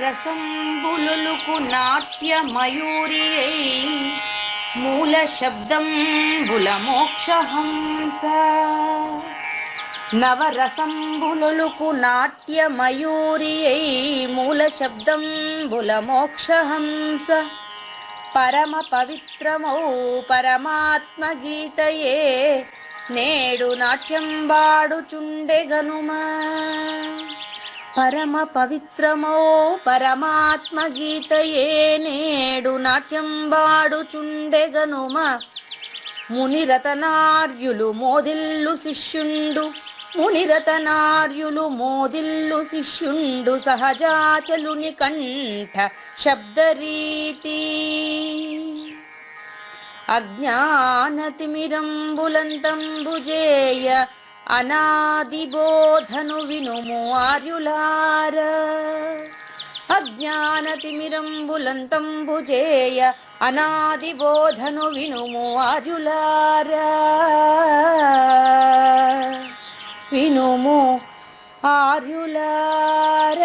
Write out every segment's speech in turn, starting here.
నవరసంబులుకు నాట్య మయూరియై మూల శబ్దంబుల మోక్షహంస. నవరసంబులుకు నాట్య మయూరియై మూల శబ్దంబుల మోక్షహంస. పరమ పవిత్రమౌ పరమాత్మ గీతయే నేడు నాట్యం వాడుచుండెగనుమా. పరమ పవిత్రమౌ పరమాత్మ గీతయే నేడు నాట్యం వాడుచుండెగనుమ. మునిరతనార్యులు మోదిల్లు శిష్యుండు, మునిరతనార్యులు మోదిల్లు శిష్యుండు సహజాచలుని కంఠ శబ్దరీతి. అజ్ఞానతిమిరంబులంతంబుజేయ అనాదిబోధను వినుము ఆర్యులార. అజ్ఞానతిమిరంబులంతంబుజేయ అనాదిబోధను వినుము ఆర్యులార. వినుము ఆర్యులార.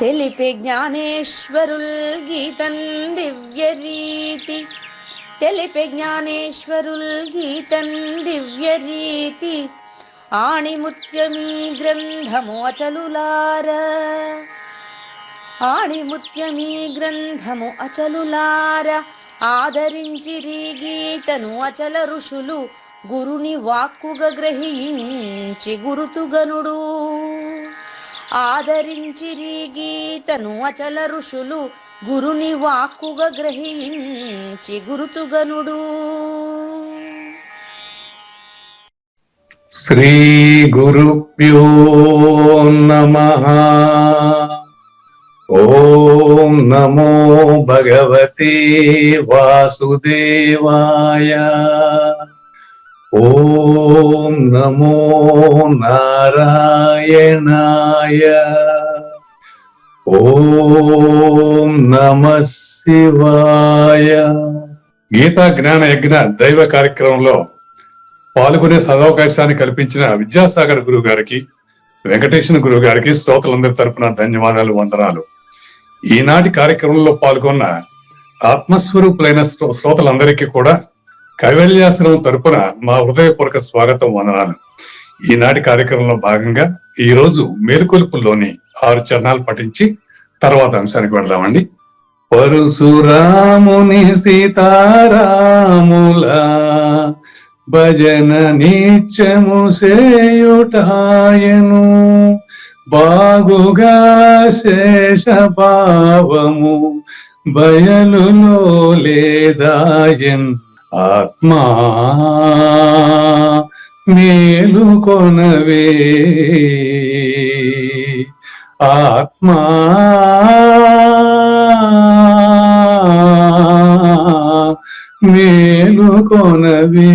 తెలిపే జ్ఞానేశ్వరుల్ గీతన్ దివ్య రీతి. తెలిపే జ్ఞానేశ్వరుల్ గీతన్ దివ్య రీతి. ఆణిముత్యమీ గ్రంథము అచలులార. ఆణిముత్యమీ గ్రంథము అచలులార. ఆదరించిరి గీతను అచల ఋషులు గురుని వాక్కుగా గ్రహించి గురుతుగనుడు. ఆదరించిరి గీతను అచల ఋషులు గురుని వాక్కుగా గ్రహించి గురుతుగనుడు. శ్రీ గురుభ్యో నమః. ఓం నమో భగవతే వాసుదేవాయ. ఓం నమో నారాయణాయ. ఓం నమః శివాయ. గీతా జ్ఞాన యజ్ఞ దైవ కార్యక్రమంలో పాల్గొనే సదవకాశాన్ని కల్పించిన విద్యాసాగర్ గురువు గారికి, వెంకటేశ్వర గురువు గారికి శ్రోతలందరి తరపున ధన్యవాదాలు, వందనాలు. ఈనాటి కార్యక్రమంలో పాల్గొన్న ఆత్మస్వరూపులైన శ్రోతలందరికీ కూడా కైవల్యాశ్రమం తరపున మా హృదయపూర్వక స్వాగతం, వందనాలు. ఈనాటి కార్యక్రమంలో భాగంగా ఈ రోజు మేలుకొలుపుల్లోని 6 చరణాలు పఠించి తర్వాత అంశానికి వెళ్దామండి. పరశురాముని సీతారాముల భజన నిత్యము సేయుటాయను. బాగుగా శేష భావము బయలులో లేదాయన్. ఆత్మా మేలుకొనవే. ఆత్మా మేలుకొనవే.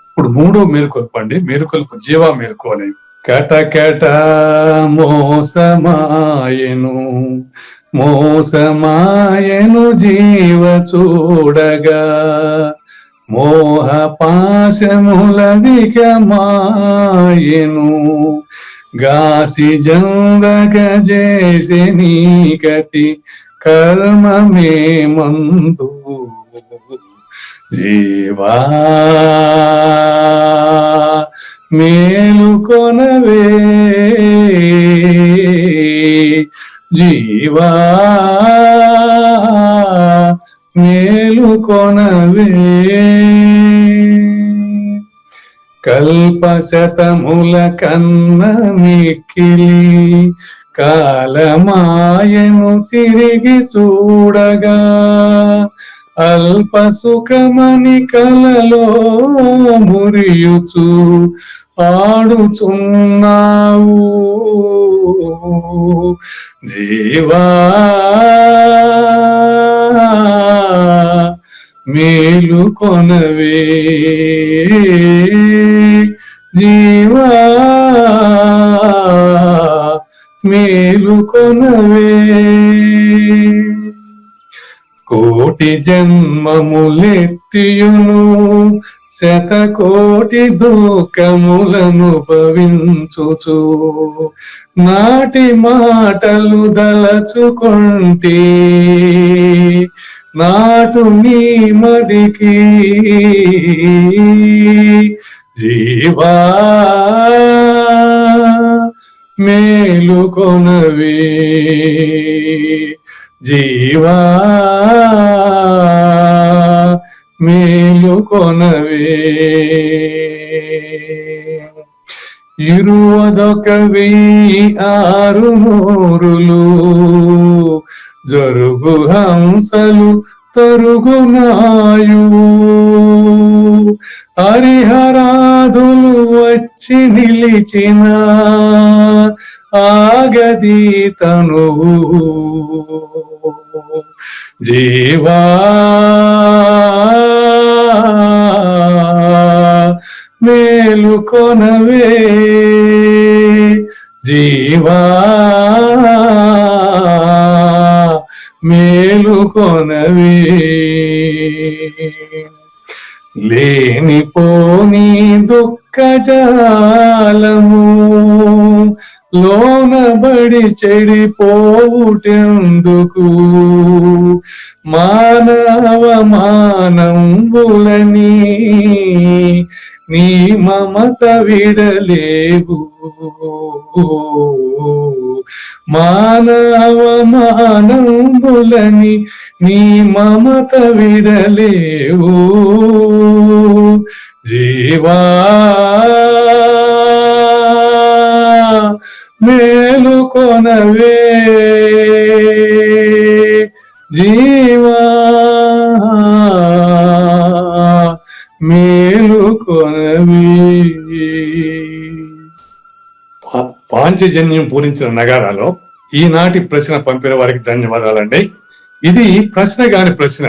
ఇప్పుడు 3వ మేలుకొలుపు అండి. మేలుకొలుపు జీవా మేలుకు అని. కటకట మోసమాయను, మోసమాయను జీవ చూడగా. మోహ పాశముల వికమాయను, గాసి జందగ చేసే నీ గతి కర్మమే మందు. జీవా మేలుకొనవే. జీవా మేలుకొనవే. కల్పశతముల కన్న మిక్కిలి కాలమాయను తిరిగి చూడగా. అల్ప సుఖమని కలలో మురియుచు ఆడుచున్నావు. జీవా మేలుకొనవే. జీవా మేలుకొనవే. కోటి జన్మములెత్తియును శతకోటి దుఃఖములను భవించుచు నాటి మాటలు దలచుకొంటి నాటు నీ మదికి జీవా మేలుకొనవే జీవా మేలుకొనవే 21,600 జరుగు హంసలు తరుగునాయు హరిహరాదులు వచ్చి నిలిచిన ఆగది తనువు జీవా మేలుకొనవే జీవా మేలుకొనవే లేనిపోని దుఃఖజాలము లోనబడి చెడిపోవుటెందుకు మానవ మానంబులని నీ మమత విడలేవు మానవ మానంబులని నీ మమత విడలేవు జీవా మేలుకొనవే జీవా మేలుకొనవే. పాంచజన్యం పూరించిన నగారాలో ఈనాటి ప్రశ్న పంపిన వారికి ధన్యవాదాలండి. ఇది ప్రశ్న కాని ప్రశ్న,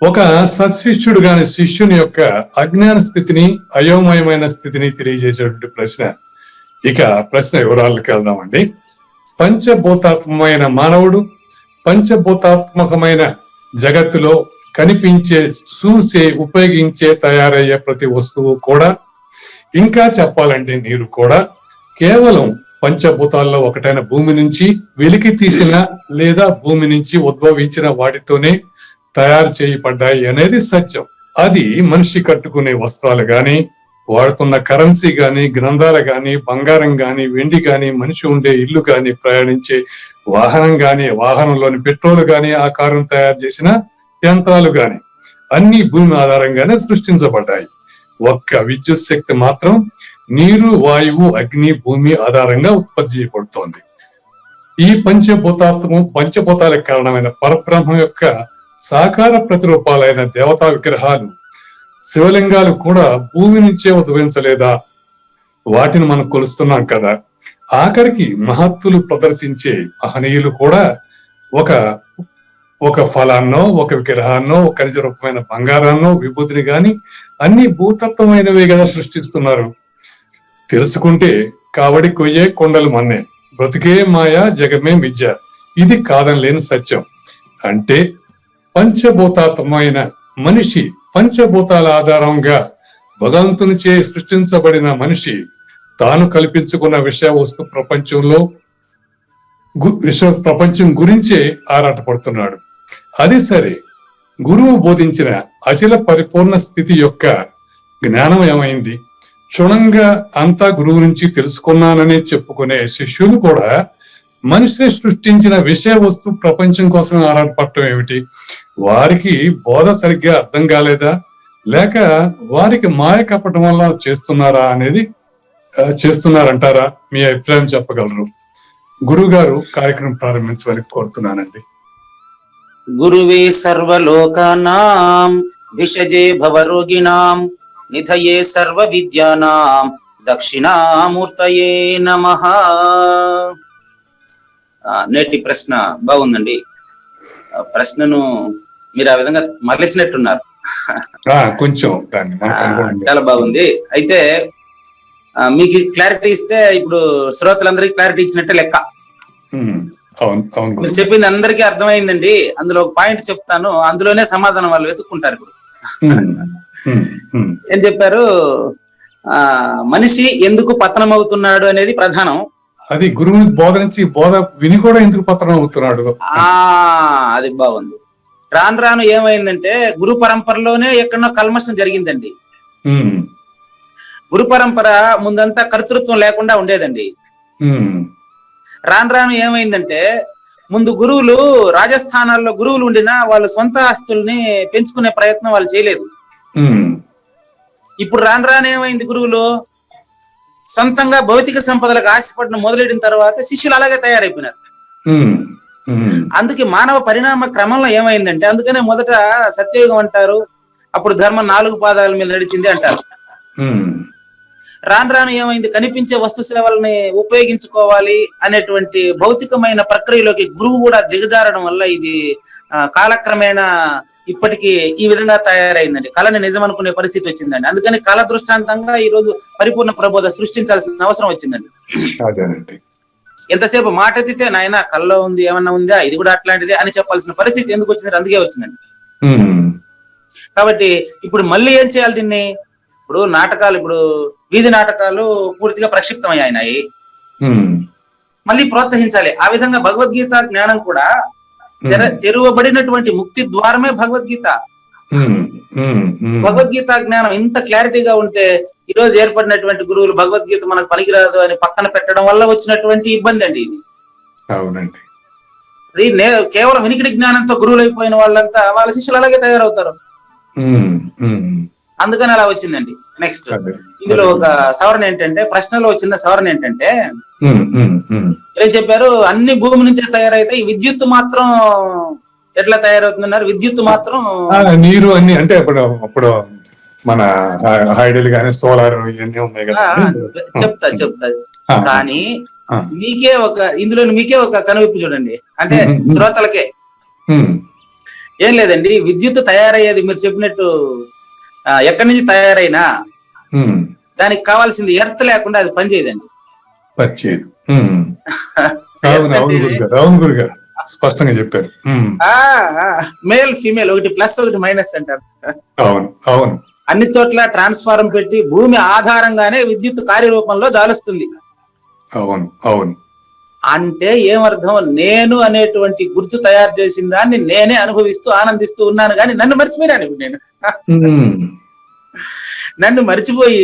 ఒక సత్శిష్యుడు కాని శిష్యుని యొక్క అజ్ఞాన స్థితిని అయోమయమైన స్థితిని తెలియజేసేటువంటి ప్రశ్న. ఇక ప్రశ్న వివరాలకు వెళ్దామండి. పంచభూతాత్మకమైన మానవుడు పంచభూతాత్మకమైన జగత్తులో కనిపించే, చూసే, ఉపయోగించే, తయారయ్యే ప్రతి వస్తువు కూడా, ఇంకా చెప్పాలంటే నీరు కూడా కేవలం పంచభూతాల్లో ఒకటైన భూమి నుంచి వెలికి తీసిన లేదా భూమి నుంచి ఉద్భవించిన వాటితోనే తయారు చేయబడ్డాయి అనేది సత్యం. అది మనిషి కట్టుకునే వస్త్రాలు గాని, వాడుతున్న కరెన్సీ గాని, గ్రంథాలు గాని, బంగారం గాని, వెండి గాని, మనిషి ఉండే ఇల్లు గాని, ప్రయాణించే వాహనం గాని, వాహనంలోని పెట్రోల్ గాని, ఆ కారును తయారు చేసిన యంత్రాలు గాని అన్ని భూమి ఆధారంగానే సృష్టించబడ్డాయి. ఒక్క విద్యుత్ శక్తి మాత్రం నీరు, వాయువు, అగ్ని, భూమి ఆధారంగా ఉత్పత్తి చేయబడుతోంది. ఈ పంచభూతాలకు కారణమైన పరబ్రహ్మం యొక్క సాకార ప్రతిరూపాలైన దేవతా విగ్రహాలు, శివలింగాలు కూడా భూమి నుంచే ఉద్భవించలేదా? వాటిని మనం కొలుస్తున్నాం కదా. ఆఖరికి మహత్తులు ప్రదర్శించే మహనీయులు కూడా ఒక ఫలాన్నో, ఒక విగ్రహాన్నో, ఒక ఖనిజ రూపమైన బంగారాన్నో, విభూతిని గాని అన్ని భూతత్వమైనవే కదా సృష్టిస్తున్నారు. తెలుసుకుంటే కావడి కొయ్యే కొండలు మన్నే, బ్రతికే మాయా జగమే మిథ్య, ఇది కాదనలేని సత్యం. అంటే పంచభూతాత్మకమైన మనిషి, పంచభూతాల ఆధారంగా భగవంతునిచే సృష్టించబడిన మనిషి తాను కల్పించుకున్న విషయ వస్తు ప్రపంచం గురించే ఆరాటపడుతున్నాడు. అది సరే, గురువు బోధించిన అచల పరిపూర్ణ స్థితి యొక్క జ్ఞానం ఏమైంది? క్షుణ్ణంగా అంతా గురువు నుంచి తెలుసుకున్నానని చెప్పుకునే శిష్యులు కూడా మనిషిని సృష్టించిన విషయ వస్తు ప్రపంచం కోసం ఆరాటపడటం ఏమిటి? వారికి బోధ సరిగ్గా అర్థం కాలేదా, లేక వారికి మాయ కప్పటం వల్ల చేస్తున్నారంటారా? మీ అభిప్రాయం చెప్పగలరు. గురువు గారు కార్యక్రమం ప్రారంభించమని కోరుతున్నానండి. గురువే సర్వలోకానాం భిషజే భవరోగిణాం నిధయే సర్వ విద్యానాం దక్షిణామూర్తయే నమః. నేటి ప్రశ్న బాగుందండి. ప్రశ్నను మీరు ఆ విధంగా మరలిచినట్టున్నారు. కొంచెం చాలా బాగుంది. అయితే మీకు క్లారిటీ ఇస్తే ఇప్పుడు శ్రోతలందరికీ క్లారిటీ ఇచ్చినట్టే లెక్క. మీరు చెప్పింది అందరికీ అర్థమైందండి. అందులో ఒక పాయింట్ చెప్తాను, అందులోనే సమాధానం వాళ్ళు వెతుక్కుంటారు. ఇప్పుడు ఉమ్, ఉమ్. ఏం చెప్పారు, మనిషి ఎందుకు పతనం అవుతున్నాడు అనేది ప్రధానం. అది గురువుని బోధించి బోధ విని కూడా ఎందుకు పతనం అవుతున్నాడు. అది బాగుంది. రాను రాను ఏమైందంటే గురు పరంపరలోనే ఎక్కడో కల్మషం జరిగిందండి. ఉమ్, గురు పరంపర ముందంతా కర్తృత్వం లేకుండా ఉండేదండి. ఉమ్, రాను రాను ఏమైందంటే ముందు గురువులు రాజస్థానాల్లో గురువులు ఉండినా వాళ్ళ సొంత ఆస్తుల్ని పెంచుకునే ప్రయత్నం వాళ్ళు చేయలేదు. ఉమ్, ఇప్పుడు రాను రాను ఏమైంది, గురువులు సొంతంగా భౌతిక సంపదలకు ఆశపడడం మొదలెడిన తర్వాత శిష్యులు అలాగే తయారైపోయినారు. ఉమ్, ఉమ్, అందుకే మానవ పరిణామ క్రమంలో ఏమైందంటే, అందుకనే మొదట సత్యయుగం అంటారు, అప్పుడు ధర్మం 4 పాదాల మీద నడిచింది అంటారు. ఉమ్, రాను రాను ఏమైంది, కనిపించే వస్తు సేవల్ని ఉపయోగించుకోవాలి అనేటువంటి భౌతికమైన ప్రక్రియలోకి గురువు కూడా దిగజారడం వల్ల ఇది కాలక్రమేణా ఇప్పటికీ ఈ విధంగా తయారైందండి. కళని నిజం అనుకునే పరిస్థితి వచ్చిందండి. అందుకని కళ దృష్టాంతంగా ఈ రోజు పరిపూర్ణ ప్రబోధ సృష్టించాల్సిన అవసరం వచ్చిందండి. ఎంతసేపు మాట ఎత్తితే నాయన కళ్ళలో ఉంది, ఏమన్నా ఉందా, ఇది కూడా అట్లాంటిదే అని చెప్పాల్సిన పరిస్థితి ఎందుకు వచ్చిందంటే అందుకే వచ్చిందండి. కాబట్టి ఇప్పుడు మళ్ళీ ఏం చేయాలి దీన్ని? ఇప్పుడు నాటకాలు, ఇప్పుడు వీధి నాటకాలు పూర్తిగా ప్రక్షిప్తమయ్యాయి, మళ్ళీ ప్రోత్సహించాలి. ఆ విధంగా భగవద్గీత జ్ఞానం కూడా తెరువబడినటువంటి ముక్తి ద్వారమే భగవద్గీత. భగవద్గీత జ్ఞానం ఇంత క్లారిటీగా ఉంటే ఈ రోజు ఏర్పడినటువంటి గురువులు భగవద్గీత మనకు పనికిరాదు అని పక్కన పెట్టడం వల్ల వచ్చినటువంటి ఇబ్బంది అండి ఇది. అవునండి. అది కేవలం వినికిడి జ్ఞానంతో గురువులు అయిపోయిన వాళ్ళంతా వాళ్ళ శిష్యులు అలాగే తయారవుతారు. అందుకని అలా వచ్చిందండి. నెక్స్ట్ ఇందులో ఒక సవరణ ఏంటంటే, ప్రశ్నలో చిన్న సవరణ ఏంటంటే, ఏం చెప్పారు, అన్ని భూమి నుంచే తయారైతే ఈ విద్యుత్ మాత్రం ఎట్లా తయారవుతుందన్నారు? విద్యుత్ మాత్రం నీరు అన్ని అంటే అప్పుడు మన హైడల్ గానీ సోలార్ ఇవన్నీ ఉన్నాయి కదా. చెప్తా కానీ మీకే ఒక కనువిప్పు చూడండి, అంటే శ్రోతలకే. ఏం లేదండి, విద్యుత్ తయారయ్యేది మీరు చెప్పినట్టు ఎక్కడి నుంచి తయారైనా దానికి కావాల్సింది ఎర్త్ లేకుండా అది పనిచేయదండి. స్పష్టంగా చెప్పారు. మేల్ ఫీమేల్, ఒకటి ప్లస్ ఒకటి మైనస్ అంటారు. అవును అవును. అన్ని చోట్ల ట్రాన్స్ఫార్మర్ పెట్టి భూమి ఆధారంగానే విద్యుత్ కార్యరూపంలో దాలుస్తుంది. అవును అవును. అంటే ఏమర్థం, నేను అనేటువంటి గుర్తు తయారు చేసిన దాన్ని నేనే అనుభవిస్తూ ఆనందిస్తూ ఉన్నాను, కానీ నన్ను మర్చిపోయాను. ఇప్పుడు నేను నన్ను మర్చిపోయి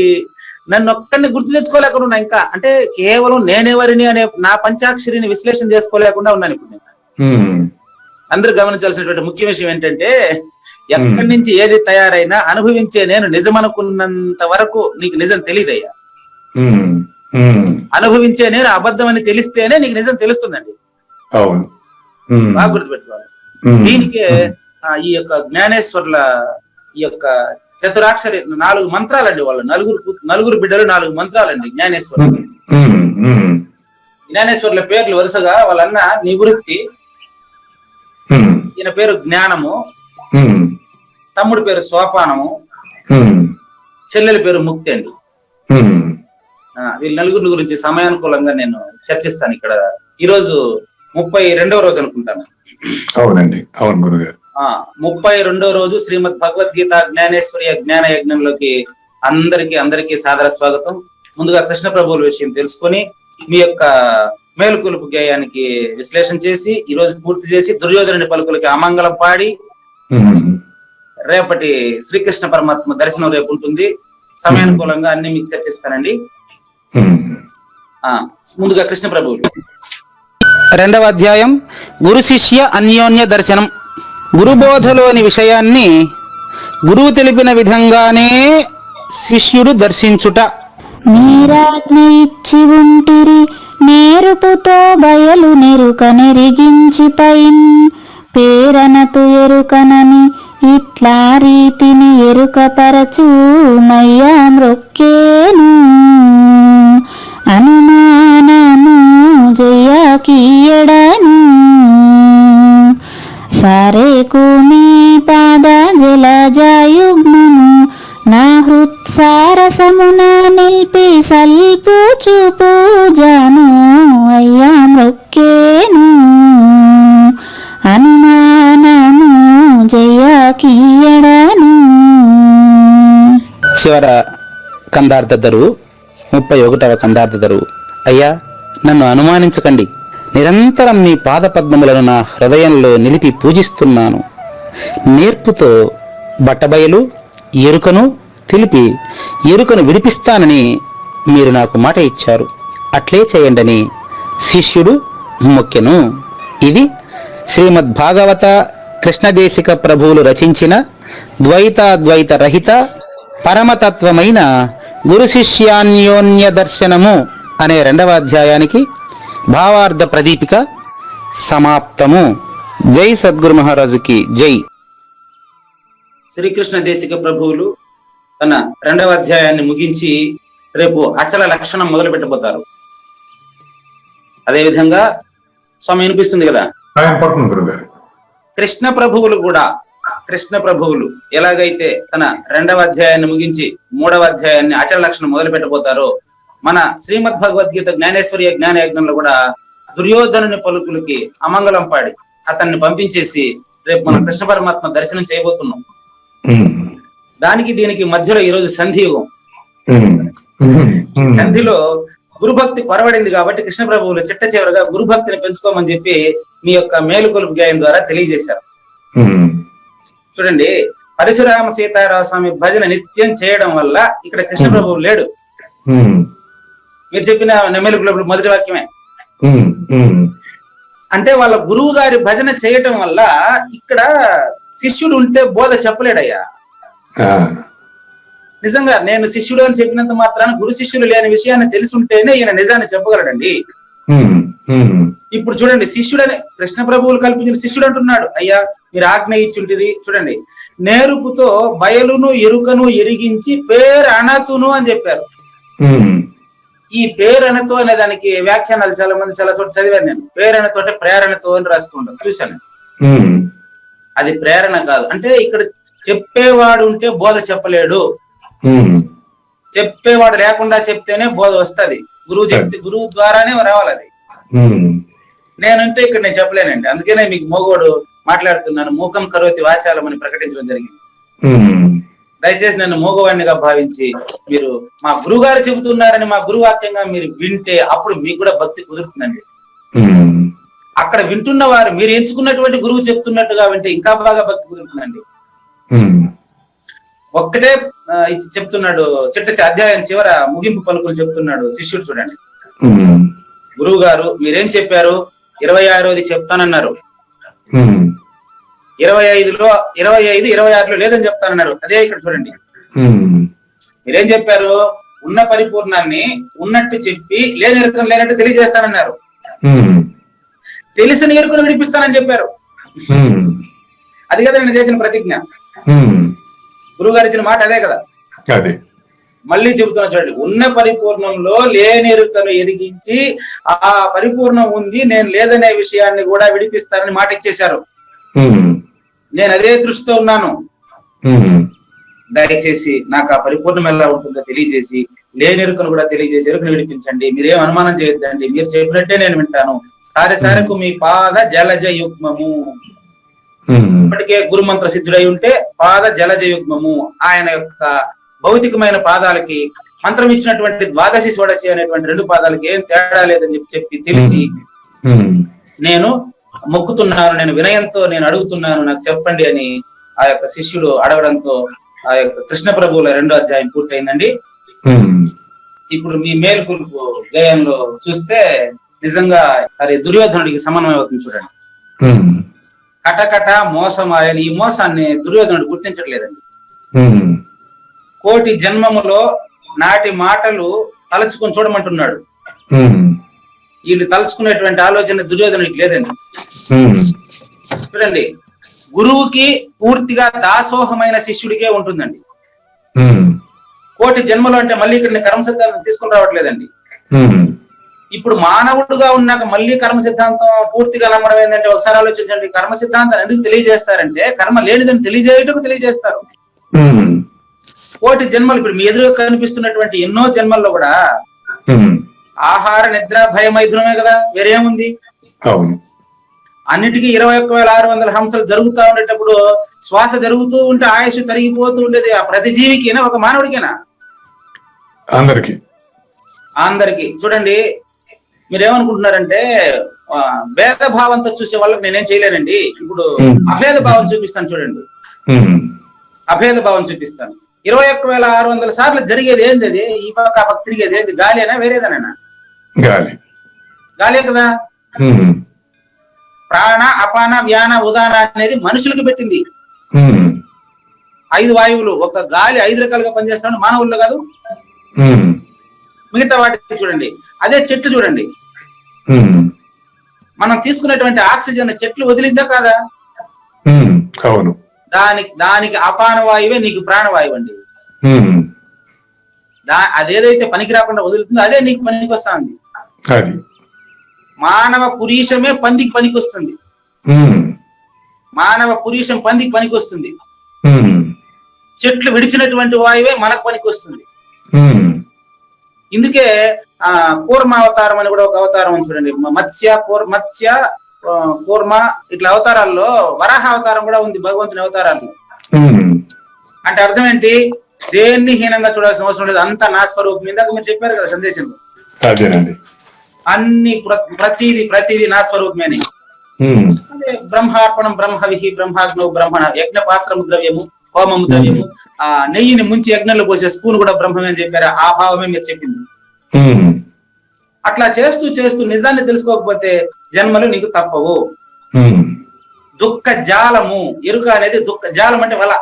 నన్ను ఒక్కడిని గుర్తు తెచ్చుకోలేకుండా ఉన్నా. ఇంకా అంటే కేవలం నేనెవరిని అనే నా పంచాక్షరిని విశ్లేషణ చేసుకోలేకుండా ఉన్నాను ఇప్పుడు నేను. అందరూ గమనించాల్సినటువంటి ముఖ్య విషయం ఏంటంటే, ఎక్కడి నుంచి ఏది తయారైనా అనుభవించే నేను నిజమనుకున్నంత వరకు నీకు నిజం తెలియదయ్యా. అనుభవించే నేను అబద్ధం అని తెలిస్తేనే నీకు నిజం తెలుస్తుందండి. బాగా గుర్తుపెట్టుకోవాలి. దీనికే ఈ యొక్క జ్ఞానేశ్వర్ల ఈ యొక్క చతురాక్షరి 4 మంత్రాలండి. వాళ్ళు నలుగురు బిడ్డలు 4 మంత్రాలండి జ్ఞానేశ్వర్లు. జ్ఞానేశ్వర్ల పేర్లు వరుసగా వాళ్ళన్న నివృత్తి, ఈయన పేరు జ్ఞానము, తమ్ముడి పేరు సోపానము, చెల్లెలి పేరు ముక్తి అండి. వీళ్ళ నలుగురిని గురించి సమయానుకూలంగా నేను చర్చిస్తాను ఇక్కడ. ఈ రోజు 32వ రోజు అనుకుంటాను. అవునండి, అవును గురుగారు. 32వ రోజు శ్రీమద్ భగవద్గీత జ్ఞానేశ్వర్య జ్ఞాన యజ్ఞంలోకి అందరికీ సాదర స్వాగతం. ముందుగా కృష్ణ ప్రభువుల విషయం తెలుసుకొని మీ యొక్క మేలుకొలుపు గేయానికి విశ్లేషణ చేసి ఈ రోజు పూర్తి చేసి దుర్యోధనుని పలుకులకి అమంగళం పాడి రేపటి శ్రీకృష్ణ పరమాత్మ దర్శనం రేపు ఉంటుంది. సమయానుకూలంగా అన్ని మీకు చర్చిస్తానండి. ముందుగా కృష్ణ ప్రభువులు. 2వ అధ్యాయం గురు శిష్య అన్యోన్య దర్శనం. గురుబోధలోని విషయాన్ని గురువు తెలిపిన విధంగానే శిష్యుడు దర్శించుట. మీరాజ్ఞ ఇచ్చి ఉంటిరి నేరుపుతో బయలు నెరుక నెరిగించి పైన్ పేరనతు ఎరుకనని ఇట్లా రీతిని ఎరుకపరచు మయ్యా మ్రొక్కేను అనుమానము జయకీయడను సారేకు మీ పాద జలజయుగ్మము నా హృత్సారసమున నిల్పి సల్పుచు పూజను అయ్యా మ్రొక్కేను అనుమానము జయకీయడను. చివర కందార్థ దరువు 31వ కందార్థ దరువు. అయ్యా, నన్ను అనుమానించకండి. నిరంతరం మీ పాదపద్మములను నా హృదయంలో నిలిపి పూజిస్తున్నాను. నేర్పుతో బట్టబయలు ఎరుకను తెలిపి ఎరుకను విడిపిస్తానని మీరు నాకు మాట ఇచ్చారు. అట్లే చేయండని శిష్యుడు మొక్కెను. ఇది శ్రీమద్భాగవత కృష్ణదేశిక ప్రభువులు రచించిన ద్వైతాద్వైత రహిత పరమతత్వమైన గురు శిష్యాన్యోన్య దర్శనము అనే 2వ అధ్యాయానికి భావార్థ ప్రదీపిక సమాప్తము. జై సద్గురు మహారాజుకి జై. శ్రీకృష్ణ దేశిక ప్రభువులు తన 2వ అధ్యాయాన్ని ముగించి రేపు అచల లక్షణం మొదలు పెట్టబోతారు. అదేవిధంగా స్వామి వినిపిస్తుంది కదా, పడుతుంది గురుగారు. కృష్ణ ప్రభువులు ఎలాగైతే తన 2వ అధ్యాయాన్ని ముగించి 3వ అధ్యాయాన్ని అచల లక్షణం మొదలు పెట్టబోతారో, మన శ్రీమద్ భగవద్గీత జ్ఞానేశ్వర్య జ్ఞాన యజ్ఞంలో కూడా దుర్యోధనుని పలుకులకి అమంగళం పాడి అతన్ని పంపించేసి రేపు మనం కృష్ణ పరమాత్మ దర్శనం చేయబోతున్నాం. దానికి దీనికి మధ్యలో ఈరోజు సంధియుగం. సంధిలో గురుభక్తి కొరవడింది కాబట్టి కృష్ణ ప్రభువులు చిట్ట చివరగా గురుభక్తిని పెంచుకోమని చెప్పి మీ యొక్క మేలుకొలుపు గాయం ద్వారా తెలియజేశారు. చూడండి, పరశురామ సీతారామ స్వామి భజన నిత్యం చేయడం వల్ల ఇక్కడ కృష్ణ ప్రభువు లేడు. మీరు చెప్పిన మేలుకొలుపు మొదటి వాక్యమే. అంటే వాళ్ళ గురువు గారి భజన చేయటం వల్ల ఇక్కడ శిష్యుడు ఉంటే బోధ చెప్పలేడయ్యా. నిజంగా నేను శిష్యుడు అని చెప్పినంత మాత్రాన గురు శిష్యులు లేని విషయాన్ని తెలిసి ఉంటేనే ఈయన నిజాన్ని చెప్పగలడండి. ఇప్పుడు చూడండి, శిష్యుడని కృష్ణ ప్రభువులు కల్పించిన శిష్యుడు అంటున్నాడు, అయ్యా మీరు ఆజ్ఞ ఇచ్చుంటిరి. చూడండి, నేరుపుతో బయలును ఎరుకను ఎరిగించి పేరనతును అని చెప్పారు. ఈ పేరణతో అనే దానికి వ్యాఖ్యానాలు చాలా మంది చాలా చోట చదివాను నేను. పేరణతో అంటే ప్రేరణతో అని రాసుకుంటాను, చూశాను. అది ప్రేరణ కాదు. అంటే ఇక్కడ చెప్పేవాడు ఉంటే బోధ చెప్పలేడు, చెప్పేవాడు లేకుండా చెప్తేనే బోధ వస్తది. గురువు ద్వారానే రావాలి అది. నేనంటే ఇక్కడ నేను చెప్పలేనండి. అందుకనే మీకు మోగోడు మాట్లాడుతున్నాను, మూకం కరోతి వాచాలం అని ప్రకటించడం జరిగింది. దయచేసి నన్ను మోగవాణ్ణిగా భావించి మీరు మా గురువు గారు చెబుతున్నారని మా గురువు వాక్యంగా మీరు వింటే అప్పుడు మీకు కూడా భక్తి కుదురుతుందండి. అక్కడ వింటున్న వారు మీరు ఎంచుకున్నటువంటి గురువు చెప్తున్నట్టుగా వింటే ఇంకా బాగా భక్తి కుదురుతుందండి. ఒక్కటే చెప్తున్నాడు, అధ్యాయం చివర ముగింపు పలుకులు చెప్తున్నాడు శిష్యుడు. చూడండి, గురువు గారు మీరేం చెప్పారు, 26ది చెప్తానన్నారు, 25లో 25, 26లో లేదని చెప్తానన్నారు. అదే ఇక్కడ చూడండి, మీరేం చెప్పారు, ఉన్న పరిపూర్ణాన్ని ఉన్నట్టు చెప్పి లేని ఎరుకను లేనట్టు తెలియజేస్తానన్నారు. తెలిసిన ఎరుకను విడిపిస్తానని చెప్పారు. అది కదా నేను చేసిన ప్రతిజ్ఞ. గురువు గారు ఇచ్చిన మాట అదే కదా. మళ్ళీ చెబుతున్నా చూడండి, ఉన్న పరిపూర్ణంలో లేని ఎరుకను ఎరిగించి ఆ పరిపూర్ణం ఉంది, నేను లేదనే విషయాన్ని కూడా విడిపిస్తానని మాట ఇచ్చేశారు. నేను అదే దృష్టితో ఉన్నాను. దయచేసి నాకు ఆ పరిపూర్ణం ఎలా ఉంటుందో తెలియజేసి లేని ఎరుకను కూడా తెలియజేసి ఎరుకను విడిపించండి. మీరేం అనుమానం చేయొద్దండి, మీరు చెప్పినట్టే నేను వింటాను. సారెకు మీ పాద జలజ యుగ్మము. ఇప్పటికే గురుమంత్ర సిద్ధుడై ఉంటే పాద జలజ యుగ్మము, ఆయన యొక్క భౌతికమైన పాదాలకి మంత్రం ఇచ్చినటువంటి ద్వాదశి షోడశి అనేటువంటి 2 పాదాలకి ఏం తేడా లేదని చెప్పి తెలిసి నేను మొక్కుతున్నాను, నేను వినయంతో నేను అడుగుతున్నాను, నాకు చెప్పండి అని ఆ యొక్క శిష్యుడు అడగడంతో ఆ యొక్క కృష్ణ ప్రభువుల 2వ అధ్యాయం పూర్తయిందండి. ఇప్పుడు మీ మేలుకొలుపు గేయంలో చూస్తే నిజంగా అది దుర్యోధనుడికి సమన్వయం అవుతుంది. చూడండి, కటకట మోసమాయని ఈ మోసాన్ని దుర్యోధనుడు గుర్తించట్లేదండి. కోటి జన్మములో నాటి మాటలు తలుచుకొని చూడమంటున్నాడు. వీళ్ళు తలుచుకునేటువంటి ఆలోచన దుర్యోధనుడికి లేదండి. చూడండి, గురువుకి పూర్తిగా దాసోహమైన శిష్యుడికే ఉంటుందండి. కోటి జన్మలు అంటే మళ్ళీ ఇక్కడ కర్మ సిద్ధాంతం తీసుకుని రావట్లేదండి. ఇప్పుడు మానవుడుగా ఉన్నాక మళ్ళీ కర్మ సిద్ధాంతం పూర్తిగా నమ్మడం ఏంటంటే, ఒకసారి ఆలోచించండి, కర్మ సిద్ధాంతాన్ని ఎందుకు తెలియజేస్తారంటే కర్మ లేనిదని తెలియజేయటకు తెలియజేస్తారు. కోటి జన్మలు ఇప్పుడు మీ ఎదురుగా కనిపిస్తున్నటువంటి ఎన్నో జన్మల్లో కూడా ఆహార నిద్ర భయ మైథునమే కదా, వేరేముంది? అన్నిటికీ 21,600 హంసలు జరుగుతూ ఉండేటప్పుడు శ్వాస జరుగుతూ ఉంటే ఆయుష్ తరిగిపోతూ ఉండేది. ఆ ప్రతి జీవికినా ఒక మానవుడికేనా? అందరికి. చూడండి, మీరేమనుకుంటున్నారంటే భేద భావంతో చూసే వాళ్ళకి నేనేం చేయలేనండి. ఇప్పుడు అభేద భావం చూపిస్తాను చూడండి. అభేద భావం చూపిస్తాను. 21,600 సార్లు జరిగేది ఏంది? అది ఈ పక్క ఆ పక్క తిరిగేది ఏంది? గాలినా వేరేదనేనా? గాలే కదా. ప్రాణ, అపాన, వ్యాన, ఉదాన అనేది మనుషులకు పెట్టింది. 5 వాయువులు. ఒక గాలి 5 రకాలుగా పనిచేస్తాడు, మానవుల్లో కాదు. మిగతా వాటికి చూడండి. అదే చెట్లు చూడండి, మనం తీసుకున్నటువంటి ఆక్సిజన్ చెట్లు వదిలిందా కాదా? అవును. దానికి అపాన వాయువే నీకు ప్రాణవాయువు అండి. అదేదైతే పనికి రాకుండా వదులుతుందో అదే నీకు పనికి వస్తుంది. మానవ పురీషమే పందికి పనికి వస్తుంది. మానవ పురీషం పందికి పనికి వస్తుంది. చెట్లు విడిచినటువంటి వాయువే మనకు పనికి వస్తుంది. ఇందుకే కూర్మ అవతారం అని కూడా ఒక అవతారం అని చూడండి. మత్స్య కూర్మ ఇట్లా అవతారాల్లో వరాహ అవతారం కూడా ఉంది భగవంతుని అవతారాల్లో. అంటే అర్థం ఏంటి? దేన్ని హీనంగా చూడాల్సిన అవసరం లేదు, అంతా నా స్వరూపం. ఇందాక మీరు చెప్పారు కదా సందేశంలో, అన్ని ప్రతిది నా స్వరూపమేని. అదే బ్రహ్మార్పణం బ్రహ్మవిహి బ్రహ్మాగ్నో బ్రహ్మణ యజ్ఞ పాత్రము ద్రవ్యము హోమము ద్రవ్యము. ఆ నెయ్యిని ముంచి యజ్ఞంలో పోసే స్పూన్ కూడా బ్రహ్మమే అని చెప్పారు. ఆ భావమే మీరు చెప్పింది. అట్లా చేస్తూ చేస్తూ నిజాన్ని తెలుసుకోకపోతే జన్మలు నీకు తప్పవు. దుఃఖ జాలము, ఎరుక అనేది దుఃఖ జాలం అంటే వల.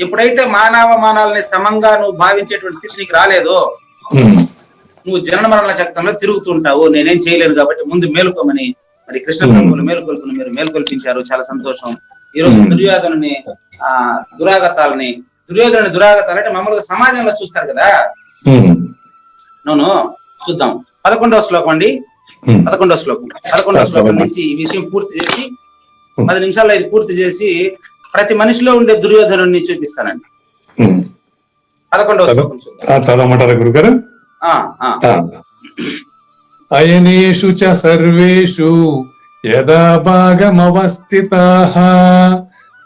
ఎప్పుడైతే మానవాలని సమంగా నువ్వు భావించేటువంటి స్థితి నీకు రాలేదో, నువ్వు జనన మరణల చక్రంలో తిరుగుతుంటావు. నేనేం చేయలేను కాబట్టి ముందు మేలుకోమని మరి కృష్ణ ప్రభువులు మేలుకొల్పుని మీరు మేలుకొల్పించారు. చాలా సంతోషం. ఈ రోజు దుర్యోధనుని దురాగతాలని అంటే మామూలుగా సమాజంలో చూస్తారు కదా. చూద్దాం 11వ శ్లోకం అండి. 11వ శ్లోకం నుంచి ఈ విషయం పూర్తి చేసి 10 నిమిషాల్లో ఇది పూర్తి చేసి ప్రతి మనిషిలో ఉండే దుర్యోధను చూపిస్తానండి. 11వ శ్లోకం చదవమంటారా గురుగారు? అయనేషు చ సర్వేషు యదా భాగమవస్థితాః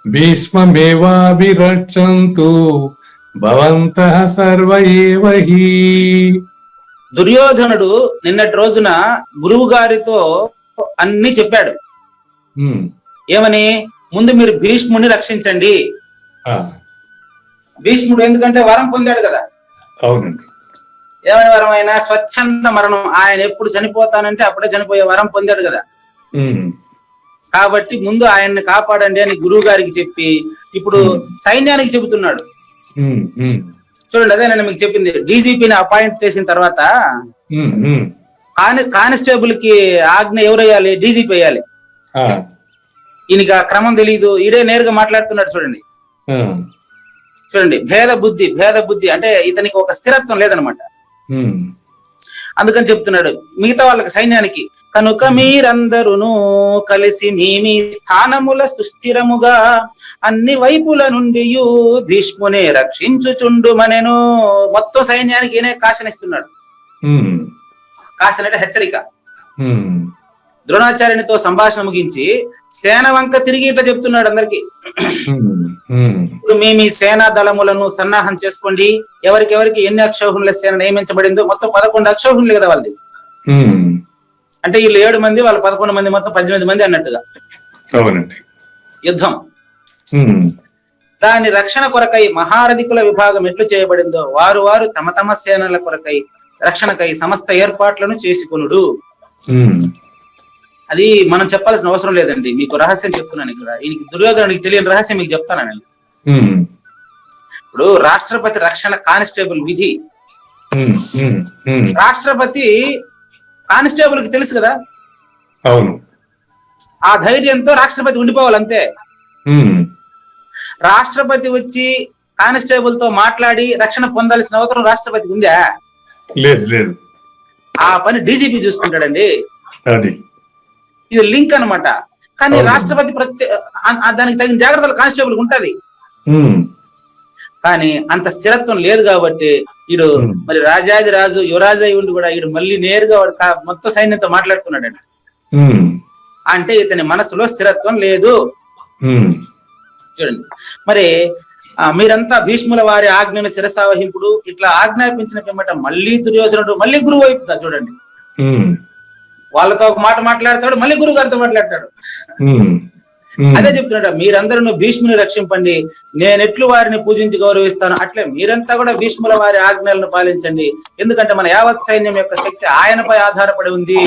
భీష్మమేవాభిరక్షन्तు భవంతః సర్వ ఏవ హి. దుర్యోధనుడు నిన్నటి రోజున గురువు గారితో అన్ని చెప్పాడు. ఏమని? ముందు మీరు భీష్ముని రక్షించండి. భీష్ముడు ఎందుకంటే వరం పొందాడు కదా. అవునండి. ఏమని వరం? అయినా స్వచ్ఛంద మరణం. ఆయన ఎప్పుడు చనిపోతానంటే అప్పుడే చనిపోయే వరం పొందాడు కదా. కాబట్టి ముందు ఆయన్ని కాపాడండి అని గురువు గారికి చెప్పి ఇప్పుడు సైన్యానికి చెబుతున్నాడు. చూడండి, అదే నేను మీకు చెప్పింది. డీజీపీని అపాయింట్ చేసిన తర్వాత కానిస్టేబుల్ కి ఆజ్ఞ ఎవరయ్యాలి? డీజీపీ వేయాలి. ఈయనకి ఆ క్రమం తెలియదు, ఈడే నేరుగా మాట్లాడుతున్నాడు. చూడండి భేద బుద్ధి అంటే ఇతనికి ఒక స్థిరత్వం లేదనమాట. అందుకని చెప్తున్నాడు మిగతా వాళ్ళకి, సైన్యానికి, కనుక మీరందరూను కలిసి మీ స్థానముల సుస్థిరముగా అన్ని వైపుల నుండి భీష్మునే రక్షించుచుండు మనెను. మొత్తం సైన్యానికి ఈయనే కాషన్ ఇస్తున్నాడు. కాషన్ అంటే హెచ్చరిక. ద్రోణాచార్యునితో సంభాషణ ముగించి సేన వంక తిరిగి ఇట్లా చెప్తున్నాడు అందరికి. ఇప్పుడు మీ సేనా దళములను సన్నాహం చేసుకోండి. ఎవరికి ఎన్ని అక్షౌహిణుల సేన నియమించబడిందో, మొత్తం 11 అక్షౌహిణులు కదా వాళ్ళది. అంటే వీళ్ళు 7 మంది, వాళ్ళు 11 మంది, మొత్తం 18 మంది అన్నట్టుగా యుద్ధం. దాని రక్షణ కొరకై మహారథికుల విభాగం ఎట్లు చేయబడిందో వారు తమ సేనల కొరకై రక్షణకై సమస్త ఏర్పాట్లను చేసుకొనుడు. అది మనం చెప్పాల్సిన అవసరం లేదండి. మీకు రహస్యం చెప్తున్నాను ఇక్కడ. ఈయనకి దుర్యోధనుడికి తెలియని రహస్యం మీకు చెప్తానండి. ఇప్పుడు రాష్ట్రపతి రక్షణ కానిస్టేబుల్ విధి. రాష్ట్రపతి కానిస్టేబుల్ కి తెలుసు కదా. అవును. ఆ ధైర్యంతో రాష్ట్రపతి ఉండిపోవాలంతే. రాష్ట్రపతి వచ్చి కానిస్టేబుల్ తో మాట్లాడి రక్షణ పొందాల్సిన అవసరం రాష్ట్రపతికి ఉందా? లేదు. ఆ పని డీజీపీ చూసుకుంటాడండి. ఇది లింక్ అన్నమాట. కానీ రాష్ట్రపతి దానికి తగిన జాగ్రత్తలు కానిస్టేబుల్ ఉంటది. కానీ అంత స్థిరత్వం లేదు కాబట్టి ఈడు మరి రాజాది రాజు యువరాజు అయి ఉండి కూడా ఈడు మళ్ళీ నేరుగా మొత్తం సైన్యంతో మాట్లాడుతున్నాడండి. అంటే ఇతని మనసులో స్థిరత్వం లేదు. చూడండి మరి మీరంతా భీష్ముల వారి ఆజ్ఞను శిరసావహింపుడు ఇట్లా ఆజ్ఞాపించిన పిమ్మట మళ్ళీ దుర్యోధనుడు మళ్ళీ గురువు అయిపోతా. చూడండి, వాళ్ళతో ఒక మాట మాట్లాడతాడు, మళ్ళీ గురువు గారితో మాట్లాడతాడు. అదే చెప్తున్నాడు, మీరందరూ భీష్ముని రక్షింపండి, నేనెట్లు వారిని పూజించి గౌరవిస్తాను, అట్లే మీరంతా కూడా భీష్ముల వారి ఆజ్ఞలను పాలించండి. ఎందుకంటే మన యావత్ సైన్యం యొక్క శక్తి ఆయనపై ఆధారపడి ఉంది.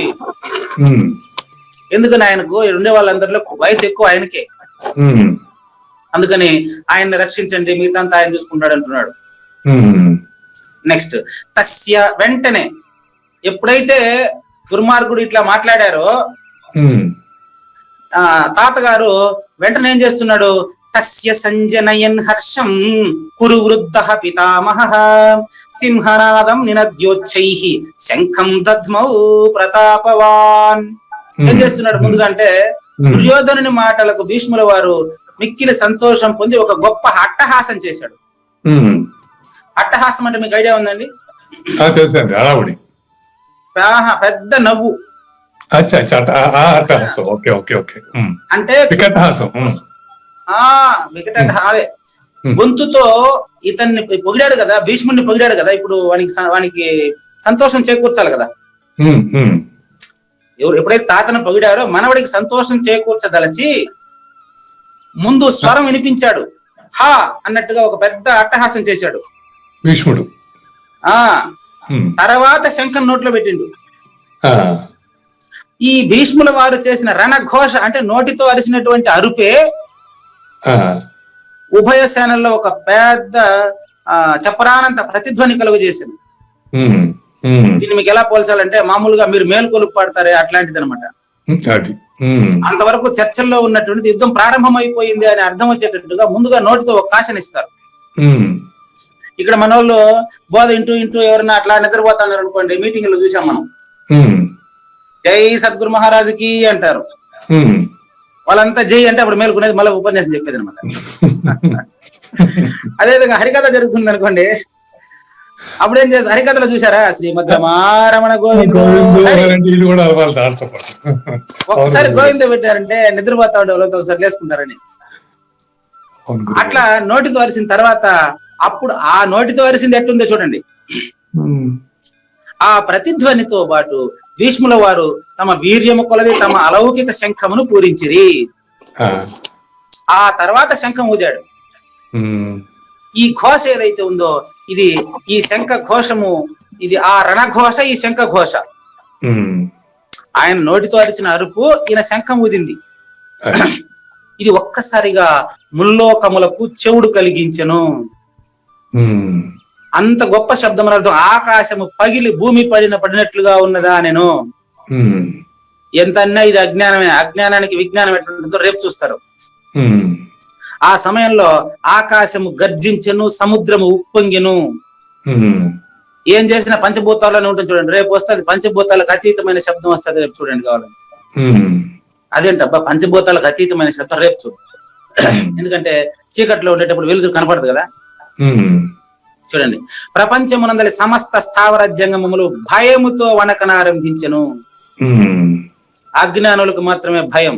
ఎందుకని ఆయనకు ఉండే వాళ్ళందరిలో వయసు ఎక్కువ ఆయనకే, అందుకని ఆయన్ని రక్షించండి, మిగతాంతా ఆయన చూసుకుంటాడు అంటున్నాడు. నెక్స్ట్ తస్య, వెంటనే ఎప్పుడైతే దుర్మార్గుడు ఇట్లా మాట్లాడారో తాతగారు వెంటనే ఏం చేస్తున్నాడు, తస్య సంజనయన్ హర్షం కురు వృద్ధ పితామహ సింహనాదం నినద్యోచ్చైః శంఖం దద్మౌ ప్రతాపవాన్. ఏం చేస్తున్నాడు ముందుగా అంటే, దుర్యోధనుని మాటలకు భీష్ముల వారు మిక్కిలి సంతోషం పొంది ఒక గొప్ప అట్టహాసం చేశాడు. అట్టహాసం అంటే మీకు ఐడియా ఉందండి? పెద్ద నవ్వు అంటే అదే గొంతుతో ఇతన్ని పొగిడాడు కదా, భీష్ముడిని పొగిడాడు కదా, ఇప్పుడు వానికి సంతోషం చేకూర్చాలి కదా. ఎప్పుడైతే తాతను పొగిడారో మనవడికి సంతోషం చేకూర్చదలచి ముందు స్వరం వినిపించాడు, హా అన్నట్టుగా ఒక పెద్ద అట్టహాసం చేశాడు భీష్ముడు. తర్వాత శంఖం నోట్లో పెట్టిండు. ఈ భీష్ముల వారు చేసిన రణఘోష అంటే నోటితో అరిసినటువంటి అరుపే ఉభయ సేనల్లో ఒక పెద్ద చెప్పరానంత ప్రతిధ్వని కలుగు చేసింది. దీన్ని మీకు ఎలా పోల్చాలంటే, మామూలుగా మీరు మేలుకొలుపు పాడతారే అట్లాంటిది అనమాట. అంతవరకు చర్చల్లో ఉన్నటువంటి యుద్ధం ప్రారంభమైపోయింది అని అర్థం వచ్చేటట్టుగా ముందుగా నోటితో ఒక కాశనిస్తారు. ఇక్కడ మన వాళ్ళు బోధ ఇంటూ ఎవరైనా అట్లా నిద్రపోతున్నారు అనుకోండి, మీటింగ్ లో చూసాం మనం, జై సద్గురు మహారాజుకి అంటారు. వాళ్ళంతా జై అంటే అప్పుడు మేలుకునేది మళ్ళీ ఉపన్యాసం చెప్పేది అనమాట. అదేవిధంగా హరికథ జరుగుతుంది అనుకోండి, అప్పుడు ఏం చేస్తారు, హరికథలో చూసారా శ్రీమద్ రమణ గోవింద, ఒకసారి గోవింద పెట్టారంటే నిద్రపోతా ఉండే వాళ్ళతో ఒకసారి లేసుకుంటారని. అట్లా నోటితో అరిసిన తర్వాత అప్పుడు ఆ నోటితో అరిసింది ఎట్టుందో చూడండి. ఆ ప్రతిధ్వనితో పాటు భీష్ముల వారు తమ వీర్యము కొలది తమ అలౌకిక శంఖమును పూరించిరి. ఆ తర్వాత శంఖం ఊదాడు. ఈ ఘోష ఏదైతే ఉందో ఇది ఈ శంఖ ఘోషము, ఇది ఆ రణఘోష, ఈ శంఖ ఘోష. ఆయన నోటితో అరిచిన అరుపు, ఈయన శంఖం ఊదింది. ఇది ఒక్కసారిగా ముల్లోకములకు చెవుడు కలిగించెను. అంత గొప్ప శబ్దం అర్థం, ఆకాశము పగిలి భూమి పడినట్లుగా ఉన్నదా నేను. ఎంత అన్నా ఇది అజ్ఞానమే, అజ్ఞానానికి విజ్ఞానం ఎట్లుంటుందో రేపు చూస్తారు. ఆ సమయంలో ఆకాశము గర్జించెను, సముద్రము ఉప్పొంగెను. ఏం చేసిన పంచభూతాలని ఉంటుంది చూడండి, రేపు వస్తుంది పంచభూతాలకు అతీతమైన శబ్దం వస్తుంది, రేపు చూడండి కావాలని. అదేంటబ్బా పంచభూతాలకు అతీతమైన శబ్దం, రేపు చూడు. ఎందుకంటే చీకట్లో ఉండేటప్పుడు వెలుగురు కనపడదు కదా. చూడండి, ప్రపంచమునందలి సమస్త స్థావర జంగమములు భయముతో వణకనారంభించెను. అజ్ఞానులకు మాత్రమే భయం,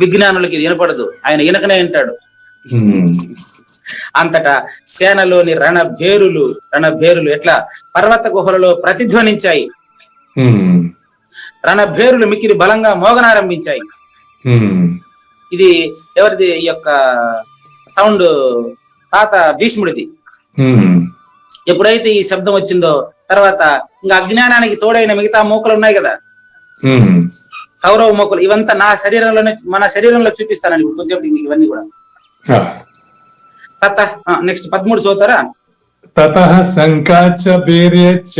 విజ్ఞానులకి వినపడదు, ఆయన ఇనకనే వింటాడు. అంతటా సేనలోని రణభేరులు ఎట్లా పర్వత గుహలలో ప్రతిధ్వనించాయి. రణభేరులు మిక్కిలి బలంగా మోగనారంభించాయి. ఇది ఎవరిది ఈ యొక్క సౌండ్? తాత భీష్ముడిది. ఎప్పుడైతే ఈ శబ్దం వచ్చిందో తర్వాత ఇంకా అజ్ఞానానికి తోడైన మిగతా మూకలు ఉన్నాయి కదా, కౌరవ మూకలు, ఇవంతా నా శరీరంలోనే, మన శరీరంలో చూపిస్తానండి కొంచెం ఇవన్నీ కూడా. నెక్స్ట్ 13 చదువుతారా? తతః శంఖాచ భేర్యచ్చ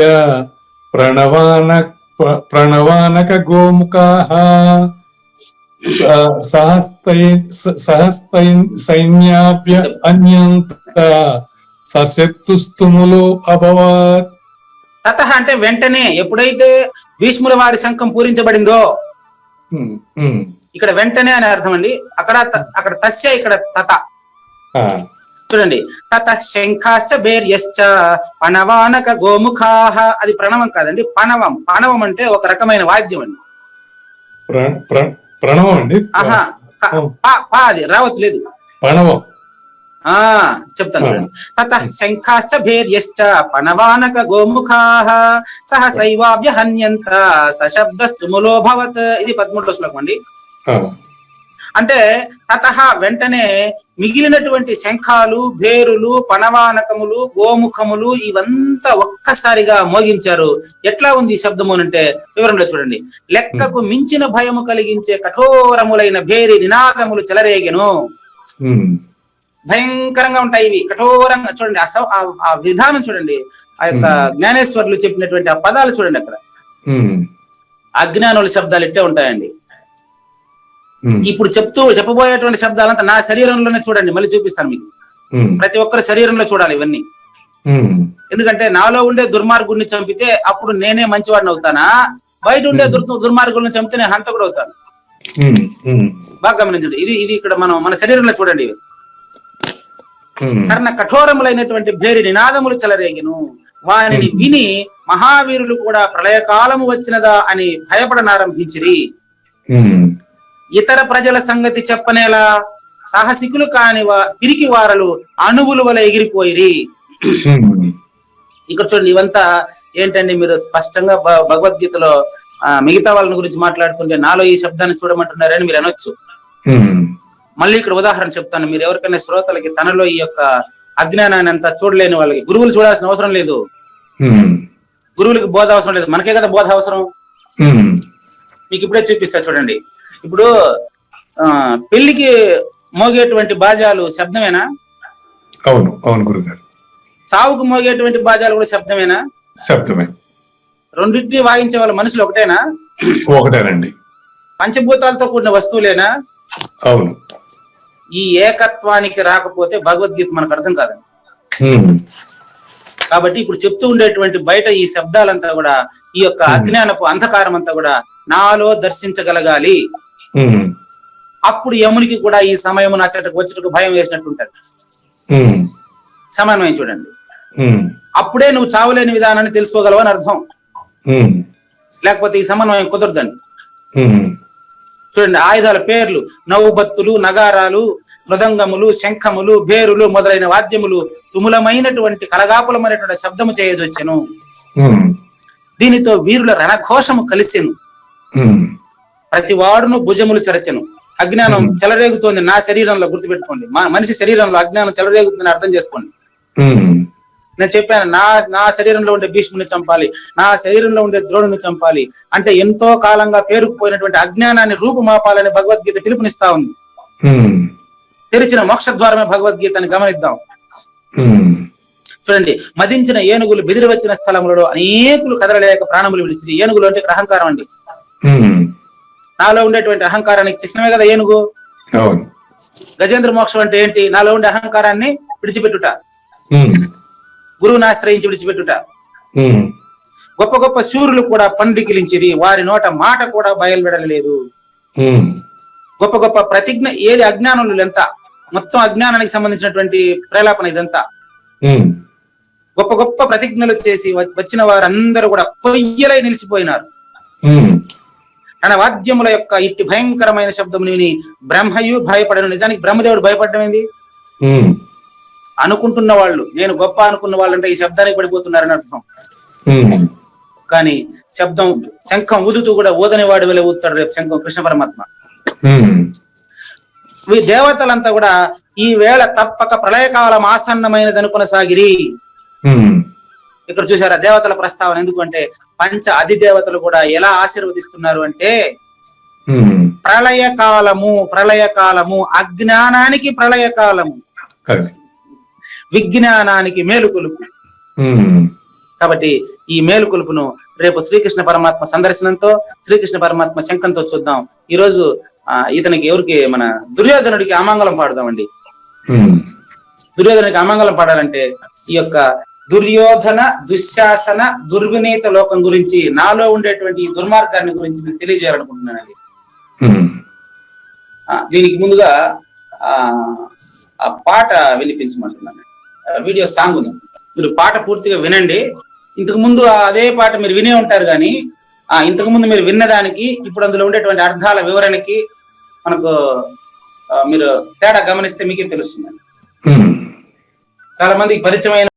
ప్రణవానక గోముఖాః సైన్యాభ్య అన్యంత సశక్తుస్తుములో అభవత్. తతః అంటే వెంటనే, ఎప్పుడైతే భీష్ముల వారి శంఖం పూరించబడిందో, ఇక్కడ వెంటనే అని అర్థం అండి. అక్కడ తస్య, ఇక్కడ తత. చూడండి, తత శంఖాశ్చ భేర్యశ్చ పణవానక గోముఖాః. అది ప్రణవం కాదండి, పణవం. పణవం అంటే ఒక రకమైన వాద్యం అండి. ప్రణవం అండి. ఆహా అది రావట్లేదు. ప్రణవం చెప్తాను చూడండి. తతః శంఖాశ్చ భేర్యశ్చ పణవానక గోముఖాః సహసైవాభ్య హన్యంత సశబ్దస్తు ములోభవత్. ఇది 13వ శ్లోకం అండి. అంటే తతః వెంటనే మిగిలినటువంటి శంఖాలు, భేరులు, పణవానకములు, గోముఖములు ఇవంతా ఒక్కసారిగా మోగించారు. ఎట్లా ఉంది ఈ శబ్దము అంటే వివరంలో చూడండి. లెక్కకు మించిన భయము కలిగించే కఠోరములైన భేరి నినాదములు చెలరేగెను. భయంకరంగా ఉంటాయి ఇవి, కఠోరంగా. చూడండి ఆ విధానం చూడండి, ఆ యొక్క జ్ఞానేశ్వరులు చెప్పినటువంటి ఆ పదాలు చూడండి. అక్కడ అజ్ఞానుల శబ్దాలు ఇట్టే ఉంటాయండి. ఇప్పుడు చెప్పబోయేటువంటి శబ్దాలంతా నా శరీరంలోనే చూడండి, మళ్ళీ చూపిస్తాను మీకు. ప్రతి ఒక్కరి శరీరంలో చూడాలి ఇవన్నీ. ఎందుకంటే నాలో ఉండే దుర్మార్గుడిని చంపితే అప్పుడు నేనే మంచివాడిని అవుతానా, బయట ఉండే దుర్మార్గుడిని చంపితే నేను హంతకుడు అవుతాను. బాగా గమనించండి. ఇది ఇక్కడ మన శరీరంలో చూడండి. కర్ణ కఠోరములైనటువంటి భేరి నినాదములు చెలరేగిను. వారిని విని మహావీరులు కూడా ప్రళయకాలము వచ్చినదా అని భయపడనారంభించిరి. ఇతర ప్రజల సంగతి చెప్పనేలా సాహసికులు కాని పిరికి వారలు అణువుల వల్ల ఎగిరిపోయిరి. ఇక్కడ చూడండి, ఇవంతా ఏంటండి, మీరు స్పష్టంగా భగవద్గీతలో మిగతా వాళ్ళని గురించి మాట్లాడుతుంటే నాలో ఈ శబ్దాన్ని చూడమంటున్నారని మీరు అనొచ్చు. మళ్ళీ ఇక్కడ ఉదాహరణ చెప్తాను. మీరు ఎవరికైనా శ్రోతలకి తనలో ఈ యొక్క అజ్ఞానాన్ని అంతా చూడలేని వాళ్ళకి గురువులు చూడాల్సిన అవసరం లేదు. గురువులకి బోధ అవసరం లేదు, మనకే కదా బోధ అవసరం. మీకు ఇప్పుడే చూపిస్తా చూడండి. ఇప్పుడు పెళ్లికి మోగేటువంటి బాజాలు శబ్దమేనా? అవును అవును గురుగారు. చావుకు మోగేటువంటి బాజాలు కూడా శబ్దమేనా? శబ్దమే. రెండింటిని వాయించే వాళ్ళ మనుషులు ఒకటేనా? ఒకటేనండి. పంచభూతాలతో కూడిన వస్తువులేనా? అవును. ఈ ఏకత్వానికి రాకపోతే భగవద్గీత మనకు అర్థం కాదండి. కాబట్టి ఇప్పుడు చెప్తూ ఉండేటువంటి బయట ఈ శబ్దాలంతా కూడా ఈ యొక్క అజ్ఞానపు అంధకారం అంతా కూడా నాలో దర్శించగలగాలి. అప్పుడు యమునికి కూడా ఈ సమయం నా చెట్టుకు వచ్చేటకు భయం వేసినట్టు ఉంటది. సమన్వయం చూడండి. అప్పుడే నువ్వు చావులేని విధానాన్ని తెలుసుకోగలవు అని అర్థం. లేకపోతే ఈ సమన్వయం కుదరదండి. చూడండి, ఆయుధాల పేర్లు నౌబత్తులు, నగారాలు, మృదంగములు, శంఖములు, భేరులు మొదలైన వాద్యములు తుములమైనటువంటి కలగాపులమైనటువంటి శబ్దము చేయొచ్చెను. దీనితో వీరుల రణఘోషము కలిసెను. ప్రతి వాడును భుజములు చెరచెను. అజ్ఞానం చెలరేగుతోంది నా శరీరంలో, గుర్తుపెట్టుకోండి. మనిషి శరీరంలో అజ్ఞానం చెలరేగుతుందని అర్థం చేసుకోండి. నేను చెప్పాను, నా శరీరంలో ఉండే భీష్ముని చంపాలి, నా శరీరంలో ఉండే ద్రోణుని చంపాలి అంటే ఎంతో కాలంగా పేరుకుపోయినటువంటి అజ్ఞానాన్ని రూపుమాపాలని భగవద్గీత పిలుపునిస్తా ఉంది. తెరిచిన మోక్ష ద్వారమే భగవద్గీత అని గమనిద్దాం. చూడండి, మదించిన ఏనుగులు బెదిరి వచ్చిన స్థలంలో అనేకులు కదలలేక ప్రాణములు విడిచి. ఏనుగులు అంటే ఇక్కడ అహంకారం అండి. నాలో ఉండేటువంటి అహంకారానికి చిహ్నమే కదా ఏనుగు. గజేంద్ర మోక్షం అంటే ఏంటి? నాలో ఉండే అహంకారాన్ని విడిచిపెట్టుట, గురువుని ఆశ్రయించి విడిచిపెట్టుట. గొప్ప గొప్ప శూరులు కూడా పండికిలించిరి, వారి నోట మాట కూడా బయలుపెడలేదు. గొప్ప గొప్ప ప్రతిజ్ఞ, ఏది అజ్ఞానులు ఎంత, మొత్తం అజ్ఞానానికి సంబంధించినటువంటి ప్రేలాపన ఇదంతా. గొప్ప గొప్ప ప్రతిజ్ఞలు చేసి వచ్చిన వారందరూ కూడా కొయ్యలై నిలిచిపోయినారు. తన వాద్యముల యొక్క ఇట్టి భయంకరమైన శబ్దం విని బ్రహ్మయు భయపడను. నిజానికి బ్రహ్మదేవుడు భయపడడం ఏంది? అనుకుంటున్న వాళ్ళు, నేను గొప్ప అనుకున్న వాళ్ళు అంటే ఈ శబ్దానికి పడిపోతున్నారని అర్థం. కానీ శబ్దం శంఖం ఊదుతూ కూడా ఊదని వాడి వల్ల ఊతాడు రేపు శంఖం కృష్ణ పరమాత్మ. ఈ దేవతలంతా కూడా ఈ వేళ తప్పక ప్రళయకాలం ఆసన్నమైనది అనుకొనసాగిరి. ఇక్కడ చూసారా దేవతల ప్రస్తావన? ఎందుకంటే పంచ అధిదేవతలు కూడా ఎలా ఆశీర్వదిస్తున్నారు అంటే ప్రళయకాలము, ప్రళయకాలము, అజ్ఞానానికి ప్రళయకాలము, విజ్ఞానానికి మేలుకొలుపు. కాబట్టి ఈ మేలుకొలుపును రేపు శ్రీకృష్ణ పరమాత్మ సందర్శనంతో, శ్రీకృష్ణ పరమాత్మ శంఖంతో చూద్దాం. ఈ రోజు ఇతనికి ఎవరికి, మన దుర్యోధనుడికి అమంగళం పాడుదామండి. దుర్యోధనుడికి అమంగళం పాడాలంటే ఈ యొక్క దుర్యోధన, దుశ్శాసన, దుర్వినీత లోకం గురించి, నాలో ఉండేటువంటి ఈ దుర్మార్గాన్ని గురించి నేను తెలియజేయాలనుకుంటున్నానండి. దీనికి ముందుగా ఆ పాట వినిపించమంటున్నాను. వీడియో సాంగ్ ఉంది, మీరు పాట పూర్తిగా వినండి. ఇంతకు ముందు అదే పాట మీరు వినే ఉంటారు కానీ ఇంతకు ముందు మీరు విన్నదానికి ఇప్పుడు అందులో ఉండేటువంటి అర్థాల వివరణకి మనకు మీరు తేడా గమనిస్తే మీకే తెలుస్తుంది. చాలా మందికి పరిచయమైన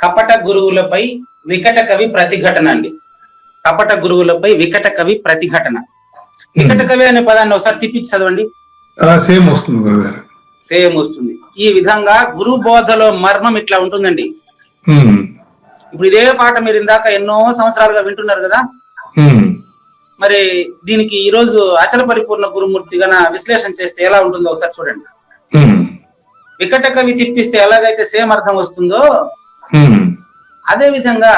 కపట గురువులపై వికట కవి ప్రతిఘటన అండి. కపట గురువులపై వికట కవి ప్రతిఘటన. వికట కవి అనే పదాన్ని ఒకసారి తిప్పించి చదవండి. సేమ్ వస్తుంది గురుగారు. సేమ్ వస్తుంది. ఈ విధంగా గురు బోధలో మర్మం ఇట్లా ఉంటుందండి. ఉమ్, ఇప్పుడు ఇదే పాట మీరు ఇందాక ఎన్నో సంవత్సరాలుగా వింటున్నారు కదా. ఉమ్, మరి దీనికి ఈ రోజు అచల పరిపూర్ణ గురుమూర్తి గన విశ్లేషణ చేస్తే ఎలా ఉంటుందో ఒకసారి చూడండి. ఉమ్, వికట కవి తిప్పిస్తే ఎలాగైతే సేమ్ అర్థం వస్తుందో ఉమ్, అదే విధంగా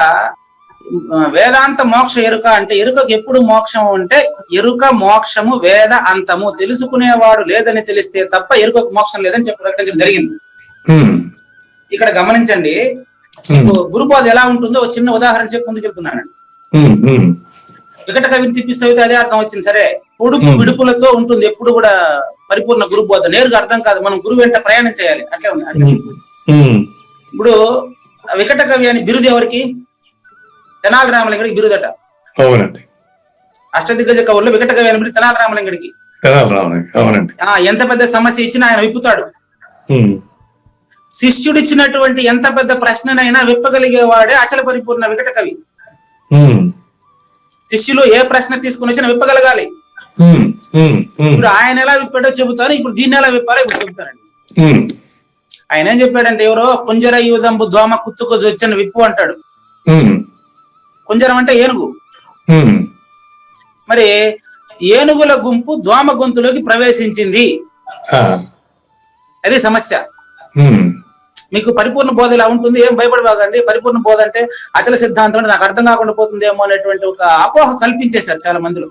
వేదాంత మోక్ష ఎరుక అంటే ఎరుకకు ఎప్పుడు మోక్షం అంటే ఎరుక మోక్షము వేద అంతము తెలుసుకునేవాడు లేదని తెలిస్తే తప్ప ఎరుకకు మోక్షం లేదని చెప్పి ప్రకటించడం జరిగింది. ఉమ్, ఇక్కడ గమనించండి, మీకు గురుబోధ ఎలా ఉంటుందో ఒక చిన్న ఉదాహరణ చెప్పి ముందుకెళ్తున్నానండి. ఉమ్, ఉమ్, వికట కవిని తిప్పిస్తే అదే అర్థం వచ్చింది. సరే, పొడుపు విడుపులతో ఉంటుంది ఎప్పుడు కూడా పరిపూర్ణ గురుబోధ. నేరుగా అర్థం కాదు, మనం గురువు వెంట ప్రయాణం చేయాలి. అట్లే ఉంది. ఇప్పుడు వికట కవి అని బిరుదు ఎవరికి? తెనాలి రామలింగడికి బిరుదట. అవునండి. అష్టదిగ్గజ కవుల్లో వికట కవి అని తెనాలి రామలింగడికి. అవునండి. ఎంత పెద్ద సమస్య ఇచ్చినా ఆయన విప్పుతాడు. శిష్యుడు ఇచ్చినటువంటి ఎంత పెద్ద ప్రశ్ననైనా విప్పగలిగేవాడే అచల పరిపూర్ణ వికట కవి. శిష్యులు ఏ ప్రశ్న తీసుకుని వచ్చినా విప్పగలగాలి. ఇప్పుడు ఆయన ఎలా విప్పాడో చెబుతాను, ఇప్పుడు దీన్ని ఎలా విప్పాలో ఇప్పుడు చెబుతానండి. ఆయన ఏం చెప్పాడంటే, ఎవరో కుంజర యూదంబు దోమ కుత్తుకు జొచ్చని విప్పు అంటాడు. కుంజరం అంటే ఏనుగు. మరి ఏనుగుల గుంపు దోమ గొంతులోకి ప్రవేశించింది, అది సమస్య. మీకు పరిపూర్ణ బోధ ఇలా ఉంటుంది, ఏం భయపడబాగండి. పరిపూర్ణ బోధ అంటే అచల సిద్ధాంతం అంటే నాకు అర్థం కాకుండా పోతుందేమో అనేటువంటి ఒక అపోహ కల్పించేశారు చాలా మందిలో.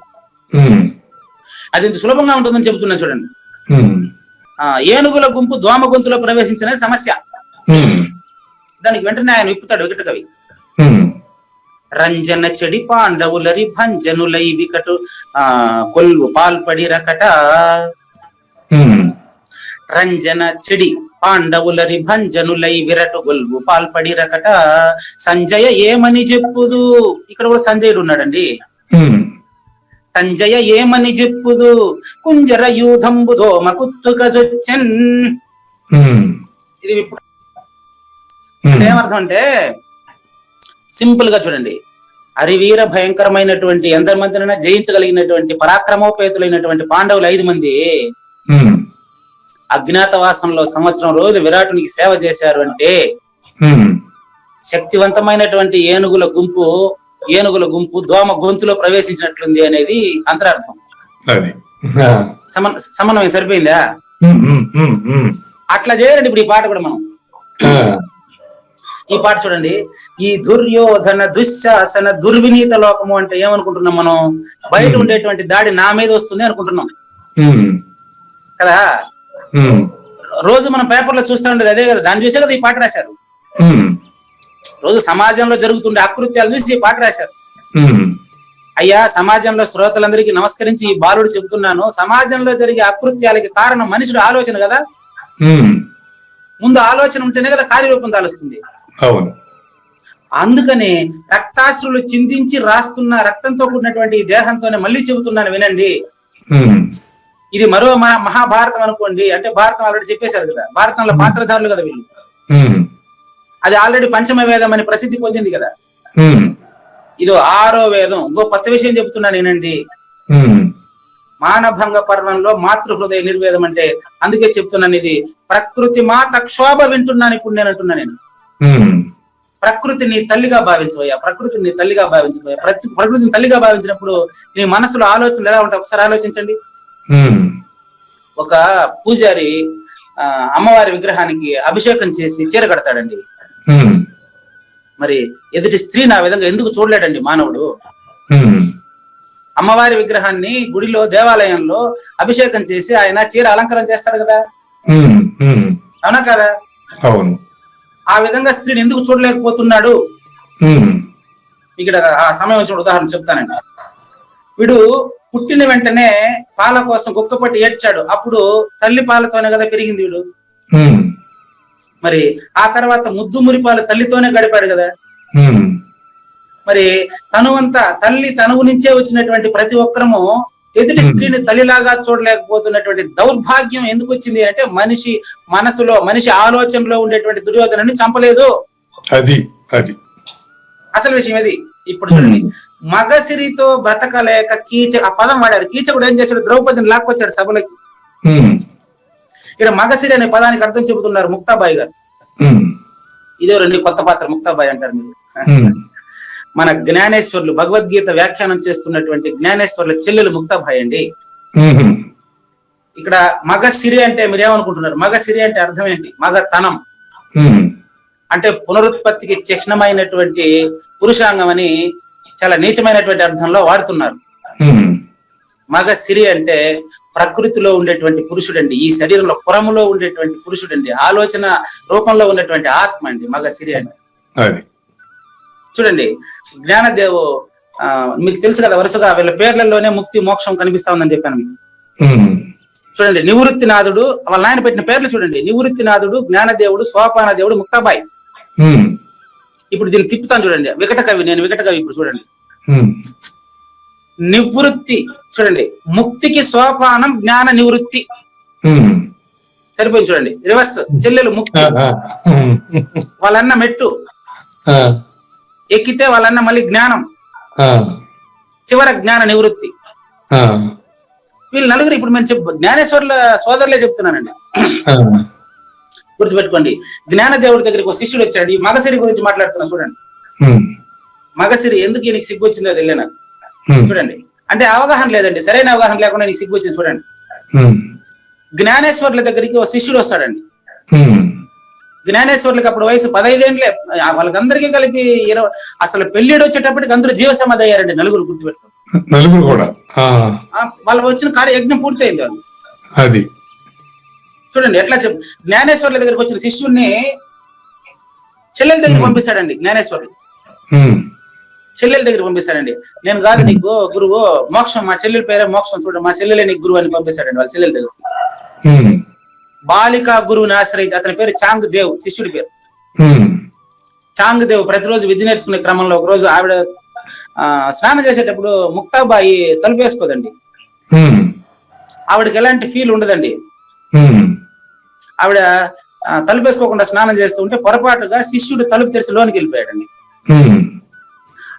అది ఇంత సులభంగా ఉంటుందని చెబుతున్నా చూడండి. ఏనుగుల గుంపు దోమ గొంతులో ప్రవేశించిన సమస్య. దానికి వెంటనే ఆయన విప్పుతాడు వికట కవి. రంజన చెడి పాండవులరి భంజనులై వికటు కొల్వు పాల్పడి రకట. రంజన చెడి పాండవులరి భంజనులై విరటు గొల్వు పాల్పడి రకట. సంజయ ఏమని చెప్పుదు, ఇక్కడ కూడా సంజయుడు ఉన్నాడండి. సంజయ ఏమని చెప్పుదు, కుంజర యూధంబు దోమ కుత్తుక జొచ్చెన్. ఇది ఏమర్థం అంటే, సింపుల్ గా చూడండి, హరివీర భయంకరమైనటువంటి ఎందరి మందినైనా జయించగలిగినటువంటి పరాక్రమోపేతులైనటువంటి పాండవులు 5 మంది అజ్ఞాతవాసంలో సంవత్సరం రోజులు విరాటునికి సేవ చేశారు అంటే శక్తివంతమైనటువంటి ఏనుగుల గుంపు దోమ గొంతులో ప్రవేశించినట్లుంది అనేది అంతరార్థం. సమన్వయం సరిపోయిందా? అట్లా చేయాలండి. ఇప్పుడు ఈ పాట కూడా మనం ఈ పాట చూడండి, ఈ దుర్యోధన దుశ్శాసన దుర్వినీత లోకము అంటే ఏమనుకుంటున్నాం మనం? బయట ఉండేటువంటి దాడి నా మీద వస్తుంది అనుకుంటున్నాం కదా. రోజు మనం పేపర్లో చూస్తూ ఉండేది అదే కదా, దాన్ని చూసే కదా ఈ పాట రాశారు. రోజు సమాజంలో జరుగుతుండే అకృత్యాలు చూసి ఈ పాట రాశారు. అయ్యా, సమాజంలో శ్రోతలందరికీ నమస్కరించి ఈ బాలుడు చెబుతున్నాను, సమాజంలో జరిగే అకృత్యాలకి కారణం మనుషుడు ఆలోచన కదా. ముందు ఆలోచన ఉంటేనే కదా కార్యరూపం దాలుస్తుంది. అందుకని రక్తాశ్రులు చిందించి రాస్తున్న రక్తంతో కూడినటువంటి ఈ దేహంతోనే మళ్ళీ చెబుతున్నాను వినండి. ఇది మరో మహాభారతం అనుకోండి, అంటే భారతం ఆల్రెడీ చెప్పేశారు కదా, భారతంలో పాత్రధారులు కదా వీళ్ళు. అది ఆల్రెడీ పంచమ వేదం అని ప్రసిద్ధి పొందింది కదా. ఇది 6వ వేదం. ఇంకో కొత్త విషయం చెబుతున్నా నేనండి. మానభంగ పర్వంలో మాతృహృదయ నిర్వేదం అంటే అందుకే చెప్తున్నాను, ఇది ప్రకృతి మాత క్షోభ వింటున్నాను ఇప్పుడు నేను అంటున్నా. నేను ప్రకృతిని తల్లిగా భావించబోయా, ప్రకృతిని తల్లిగా భావించబోయా. ప్రకృతిని తల్లిగా భావించినప్పుడు నీ మనసులో ఆలోచనలు ఎలా ఉంటాయి ఒకసారి ఆలోచించండి. ఒక పూజారి అమ్మవారి విగ్రహానికి అభిషేకం చేసి చీర కడతాడండి. మరి ఎదుటి స్త్రీని ఆ విధంగా ఎందుకు చూడలేడండి మానవుడు? అమ్మవారి విగ్రహాన్ని గుడిలో దేవాలయంలో అభిషేకం చేసి ఆయన చీర అలంకారం చేస్తాడు కదా, అవునా కదా? అవును. ఆ విధంగా స్త్రీని ఎందుకు చూడలేకపోతున్నాడు? ఇక్కడ ఆ సమయం వచ్చిన ఉదాహరణ చెప్తానండి. వీడు పుట్టిన వెంటనే పాల కోసం కుక్కపట్టి ఏడ్చాడు. అప్పుడు తల్లి పాలతోనే కదా పెరిగింది వీడు. మరి ఆ తర్వాత ముద్దు మురిపాలు తల్లితోనే గడిపాడు కదా. మరి తనువంతా తల్లి తనువు నుంచే వచ్చినటువంటి ప్రతి ఒక్కరము ఎదుటి స్త్రీని తల్లిలాగా చూడలేకపోతున్నటువంటి దౌర్భాగ్యం ఎందుకు వచ్చింది అంటే, మనిషి మనసులో మనిషి ఆలోచనలో ఉండేటువంటి దుర్యోధనని చంపలేదు. అది అసలు విషయం అది. ఇప్పుడు చూడండి, మగసిరితో బ్రతకలేక కీచ, ఆ పదం వాడారు. కీచకుడు ఏం చేశాడు? ద్రౌపదిని లాక్కొచ్చాడు సభలోకి. ఇక్కడ మగసిరి అనే పదానికి అర్థం చెబుతున్నారు ముక్తాబాయి గారు. ఉమ్, ఇదే రెండు కొత్త పాత్ర ముక్తాబాయి అంటారు మీరు. ఉమ్, మన జ్ఞానేశ్వర్లు భగవద్గీత వ్యాఖ్యానం చేస్తున్నటువంటి జ్ఞానేశ్వర్ల చెల్లెలు ముక్తాబాయి అండి. ఉమ్, ఇక్కడ మగసిరి అంటే మీరేమనుకుంటున్నారు? మగసిరి అంటే అర్థం ఏంటి? మగతనం ఉమ్, అంటే పునరుత్పత్తికి చిహ్నమైనటువంటి పురుషాంగం అని చాలా నీచమైనటువంటి అర్థంలో వాడుతున్నారు. ఉమ్, మగ సిరి అంటే ప్రకృతిలో ఉండేటువంటి పురుషుడు అండి, ఈ శరీరంలో పురములో ఉండేటువంటి పురుషుడు అండి, ఆలోచన రూపంలో ఉన్నటువంటి ఆత్మ అండి మగ సిరి అంటే. అది చూడండి జ్ఞానదేవు మీకు తెలుసు కదా, వరుసగా వీళ్ళ పేర్లలోనే ముక్తి మోక్షం కనిపిస్తా ఉందని చెప్పాను మీకు. ఉమ్, చూడండి నివృత్తినాథుడు, వాళ్ళ నాయన పెట్టిన పేర్లు చూడండి, నివృత్తినాథుడు, జ్ఞానదేవుడు, సోపాన దేవుడు, ముక్తాబాయి. ఉమ్, ఇప్పుడు దీన్ని తిప్పుతాను చూడండి, వికట కవి, నేను వికట కవి. ఇప్పుడు చూడండి ఉమ్, నివృత్తి, చూడండి ముక్తికి సోపానం జ్ఞాన నివృత్తి, ఉమ్, సరిపోయింది. చూడండి రివర్స్, చెల్లెలు ముక్తి, ఉమ్, వాళ్ళన్న మెట్టు ఎక్కితే వాళ్ళన్న మళ్ళీ జ్ఞానం, చివర జ్ఞాన నివృత్తి. వీళ్ళు నలుగురు ఇప్పుడు మేము జ్ఞానేశ్వర్ల సోదరులే చెప్తున్నానండి, గుర్తుపెట్టుకోండి. జ్ఞానదేవుడి దగ్గరికి ఒక శిష్యుడు వచ్చాడు, ఈ మగసిరి గురించి మాట్లాడుతున్నా చూడండి. మగసిరి ఎందుకు ఈయనకి సిగ్గు వచ్చిందో తెలియదు నాకు. చూడండి అంటే అవగాహన లేదండి, సరైన అవగాహన లేకుండా నీకు సిగ్గు వచ్చింది. చూడండి జ్ఞానేశ్వర్ల దగ్గరికి ఒక శిష్యుడు వస్తాడండి. జ్ఞానేశ్వర్లకి అప్పుడు వయసు 15 ఏళ్ళే, వాళ్ళకందరికీ కలిపి 20. అసలు పెళ్లిడు వచ్చేటప్పటికి అందరూ జీవ సమాధి అయ్యారండి, నలుగురు. గుర్తుపెట్టుకోండి, నలుగురు కూడా. వాళ్ళు వచ్చిన కార్యయజ్ఞం పూర్తయింది వాళ్ళు. అది చూడండి ఎట్లా చెప్పు. జ్ఞానేశ్వర్ల దగ్గరికి వచ్చిన శిష్యుడిని చెల్లెల దగ్గర పంపిస్తాడండి జ్ఞానేశ్వర్లు. చెల్లెల దగ్గర పంపిస్తాడండి. నేను కాదు నీకు గురువు, మోక్షం, మా చెల్లెల పేరే మోక్షం, చూడండి మా చెల్లెలే నీకు గురువు అని పంపిస్తాడండి వాళ్ళ చెల్లెల దగ్గర. బాలికా గురువుని ఆశ్రయించి, అతని పేరు చాంగ్ దేవ్, శిష్యుడి పేరు చాంగ్ దేవ్. ప్రతిరోజు విద్య నేర్చుకునే క్రమంలో ఒక రోజు ఆవిడ స్నానం చేసేటప్పుడు ముక్తాబాయి తలుపు వేసుకోదండి. ఆవిడకి ఎలాంటి ఫీల్ ఉండదండి. ఆవిడ తలుపు వేసుకోకుండా స్నానం చేస్తూ ఉంటే పొరపాటుగా శిష్యుడు తలుపు తెరిచి లోనికి వెళ్ళిపోయాడండి.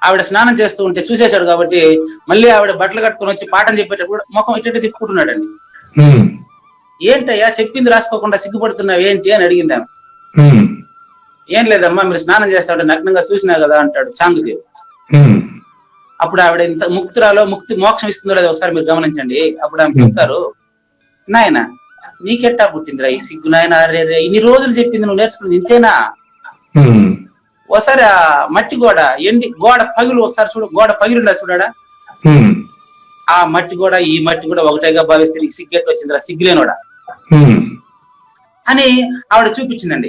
ఆవిడ స్నానం చేస్తూ ఉంటే చూసేశాడు కాబట్టి మళ్ళీ ఆవిడ బట్టలు కట్టుకుని వచ్చి పాఠం చెప్పేటప్పుడు ముఖం ఇటు తిప్పుకుంటున్నాడండి. ఏంటయ్యా చెప్పింది రాసుకోకుండా సిగ్గుపడుతున్నావు ఏంటి అని అడిగింది ఆమె. ఏం లేదమ్మా, మీరు స్నానం చేస్తా ఉంటే నగ్నంగా చూసినా కదా అంటాడు చాంగుదేవ్. అప్పుడు ఆవిడ ఇంత ముక్తురాలో ముక్తి మోక్షం ఇస్తుందో లేదో ఒకసారి మీరు గమనించండి. అప్పుడు ఆమె చెప్తారు, నాయన నీకెట్టా పుట్టిందిరా ఈ సిగ్గు, నాయన ఇన్ని రోజులు చెప్పింది నువ్వు నేర్చుకున్నది ఇంతేనా? ఒకసారి ఆ మట్టి గోడ గోడ పగులు ఒకసారి చూడు, గోడ పగిలిండా చూడాడా? ఆ మట్టి గోడ ఈ మట్టి కూడా ఒకటేగా భావిస్తే నీకు సిగ్గెట్ వచ్చిందిరా సిగ్గులేనోడా అని ఆవిడ చూపించిందండి.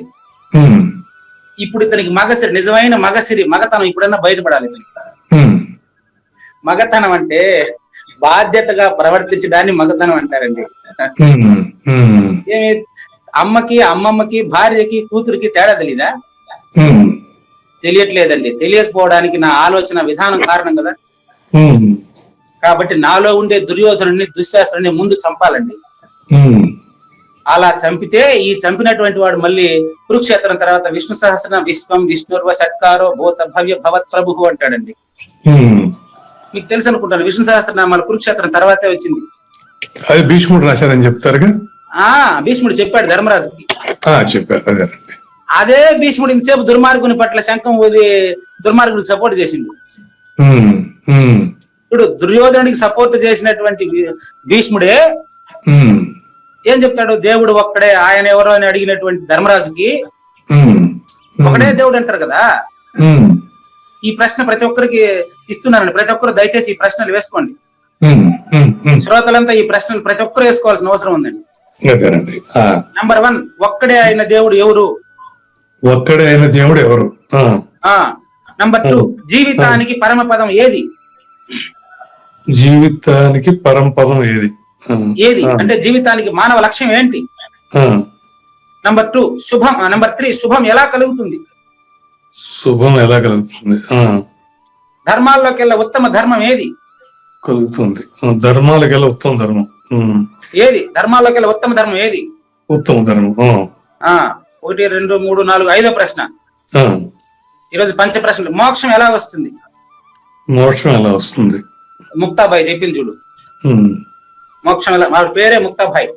ఇప్పుడు ఇతనికి మగసిరి, నిజమైన మగసిరి, మగతనం ఇప్పుడన్నా బయటపడాలి ఇతనికి. మగతనం అంటే బాధ్యతగా ప్రవర్తించడాన్ని మగతనం అంటారండి. ఏమి అమ్మకి, అమ్మమ్మకి, భార్యకి, కూతురికి తేడా తెలీదా? తెలియట్లేదండి. తెలియకపోవడానికి నా ఆలోచన విధానం కారణం కదా. కాబట్టి నాలో ఉండే దుర్యోధనుని, దుశ్శాసనుని ముందు చంపాలండి. అలా చంపితే ఈ చంపినటువంటి వాడు మళ్ళీ కురుక్షేత్రం తర్వాత విష్ణు సహస్రనామ విశ్వం విష్ణుర్వ షట్కారో భూత భవ్య భవత్ ప్రభు అంటాడండి. మీకు తెలుసు అనుకుంటాను, విష్ణు సహస్రనామాలు కురుక్షేత్రం తర్వాతే వచ్చింది. అది భీష్ముడు రాశారని చెప్తారుగా. భీష్ముడు చెప్పాడు ధర్మరాజుకి. చెప్పారు. అదే భీష్ముడు ఇంతసేపు దుర్మార్గుని పట్ల శంఖం ఊది దుర్మార్గుడికి సపోర్ట్ చేసిండు. ఇప్పుడు దుర్యోధనుడికి సపోర్ట్ చేసినటువంటి భీష్ముడే ఏం చెప్తాడు? దేవుడు ఒక్కడే, ఆయన ఎవరో అని అడిగినటువంటి ధర్మరాజుకి ఒకడే దేవుడు అంటారు కదా. ఈ ప్రశ్న ప్రతి ఒక్కరికి ఇస్తున్నానండి, ప్రతి ఒక్కరు దయచేసి ఈ ప్రశ్నలు వేసుకోండి. శ్రోతలంతా ఈ ప్రశ్నలు ప్రతి ఒక్కరు వేసుకోవాల్సిన అవసరం ఉందండి. నంబర్ 1, ఒక్కడే అయిన దేవుడు ఎవరు? ఒక్కడే అయిన దేవుడు ఎవరు? నంబర్ 2, జీవితానికి పరమపదం ఏది? జీవితానికి పరమపదం ఏది? ఏది అంటే జీవితానికి మానవ లక్ష్యం ఏంటి? నంబర్ 2 శుభం. నంబర్ 3 శుభం ఎలా కలుగుతుంది? శుభం ఎలా కలుగుతుంది? ధర్మాల్లోకెల్లా ఉత్తమ ధర్మం ఏది? కలుగుతుంది. ధర్మాలకెల్లా ఉత్తమ ధర్మం ఏది? ధర్మాల్లోకెల్లా ఉత్తమ ధర్మం ఏది? ఉత్తమ ధర్మం. 1, 2, 3, 4, 5వ ప్రశ్న. ఈరోజు పంచ ప్రశ్నలు. మోక్షం ఎలా వస్తుంది? మోక్షం ఎలా వస్తుంది? ముక్తాబాయి చెప్పింది చూడు. మోక్షం ఎలా, వాళ్ళ పేరే ముక్తాబాయి.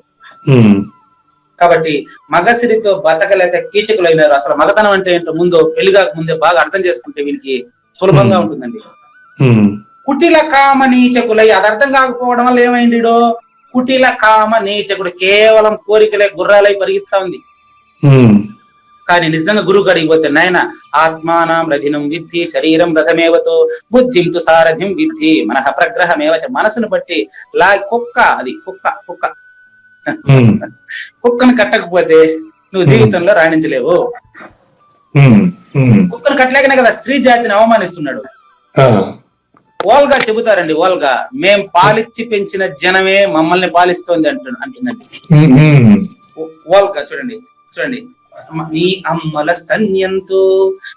కాబట్టి మగసిరితో బతకలేక కీచకులైనారు. అసలు మగతనం అంటే ఏంటో ముందు పెళ్లి కాక ముందే బాగా అర్థం చేసుకుంటే వీనికి సులభంగా ఉంటుందండి. కుటిల కామ నీచకులై, అది అర్థం కాకపోవడం వల్ల ఏమైంది? కుటిల కామ నీచకుడు, కేవలం కోరికలే గుర్రాలై పరిగెత్తా ఉంది. కానీ నిజంగా గురువు కాడికి పోతే, నాయన ఆత్మానం రథినం విద్ధి శరీరం రథమేవతో బుద్ధిం తు సారథిం విద్ధి మనః ప్రగ్రహమేవచ, మనసును బట్టి కుక్క, అది కుక్క కుక్కను కట్టకపోతే నువ్వు జీవితంలో రాణించలేవు. కుక్కను కట్టలేకనే కదా స్త్రీ జాతిని అవమానిస్తున్నాడు. ఓల్గా చెబుతారండి, ఓల్గా మేం పాలిచ్చి పెంచిన జనమే మమ్మల్ని పాలిస్తోంది అంటుందండి ఓల్గా. చూడండి నీ అమ్మల స్తన్యంతో,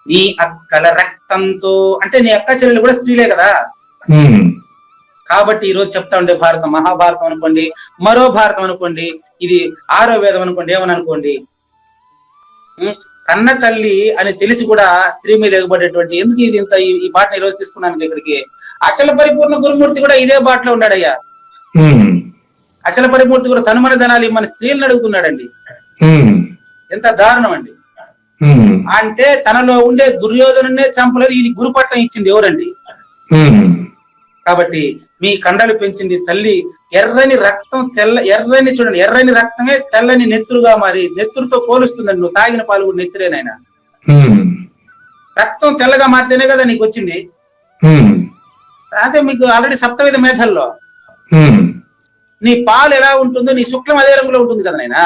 నీ అక్కల రక్తంతో, అంటే నీ అక్క చెల్లెలు కూడా స్త్రీలే కదా. కాబట్టి ఈ రోజు చెప్తా ఉండే భారతం, మహాభారతం అనుకోండి, మరో భారతం అనుకోండి, ఇది 6వ వేదం అనుకోండి, ఏమని అనుకోండి, కన్న తల్లి అని తెలిసి కూడా స్త్రీ మీద ఎగబడేటువంటి, ఎందుకు ఇది ఇంత ఈ బాటను ఈ రోజు తీసుకున్నాను ఇక్కడికి. అచల పరిపూర్ణ గురుమూర్తి కూడా ఇదే బాటలో ఉన్నాడయ్యా. అచల పరిపూర్తి కూడా తనుమన ధనాలు మన స్త్రీలను అడుగుతున్నాడండి. ఎంత దారుణం అండి. అంటే తనలో ఉండే దుర్యోధనునే చంపలేదు, ఈ గురుపట్టం ఇచ్చింది ఎవరండి? కాబట్టి మీ కండలు పెంచింది తల్లి. ఎర్రని రక్తం ఎర్రని చూడండి, ఎర్రని రక్తమే తెల్లని నెత్తురుగా మారి, నెత్తురుతో పోలుస్తుందండి. నువ్వు తాగిన పాలు కూడా నెత్తురేనాయన. రక్తం తెల్లగా మారితేనే కదా నీకు వచ్చింది. అదే మీకు ఆల్రెడీ సప్తవేద మేధల్లో నీ పాలు ఎలా ఉంటుందో నీ శుక్లం అదే రంగులో ఉంటుంది కదా నాయన.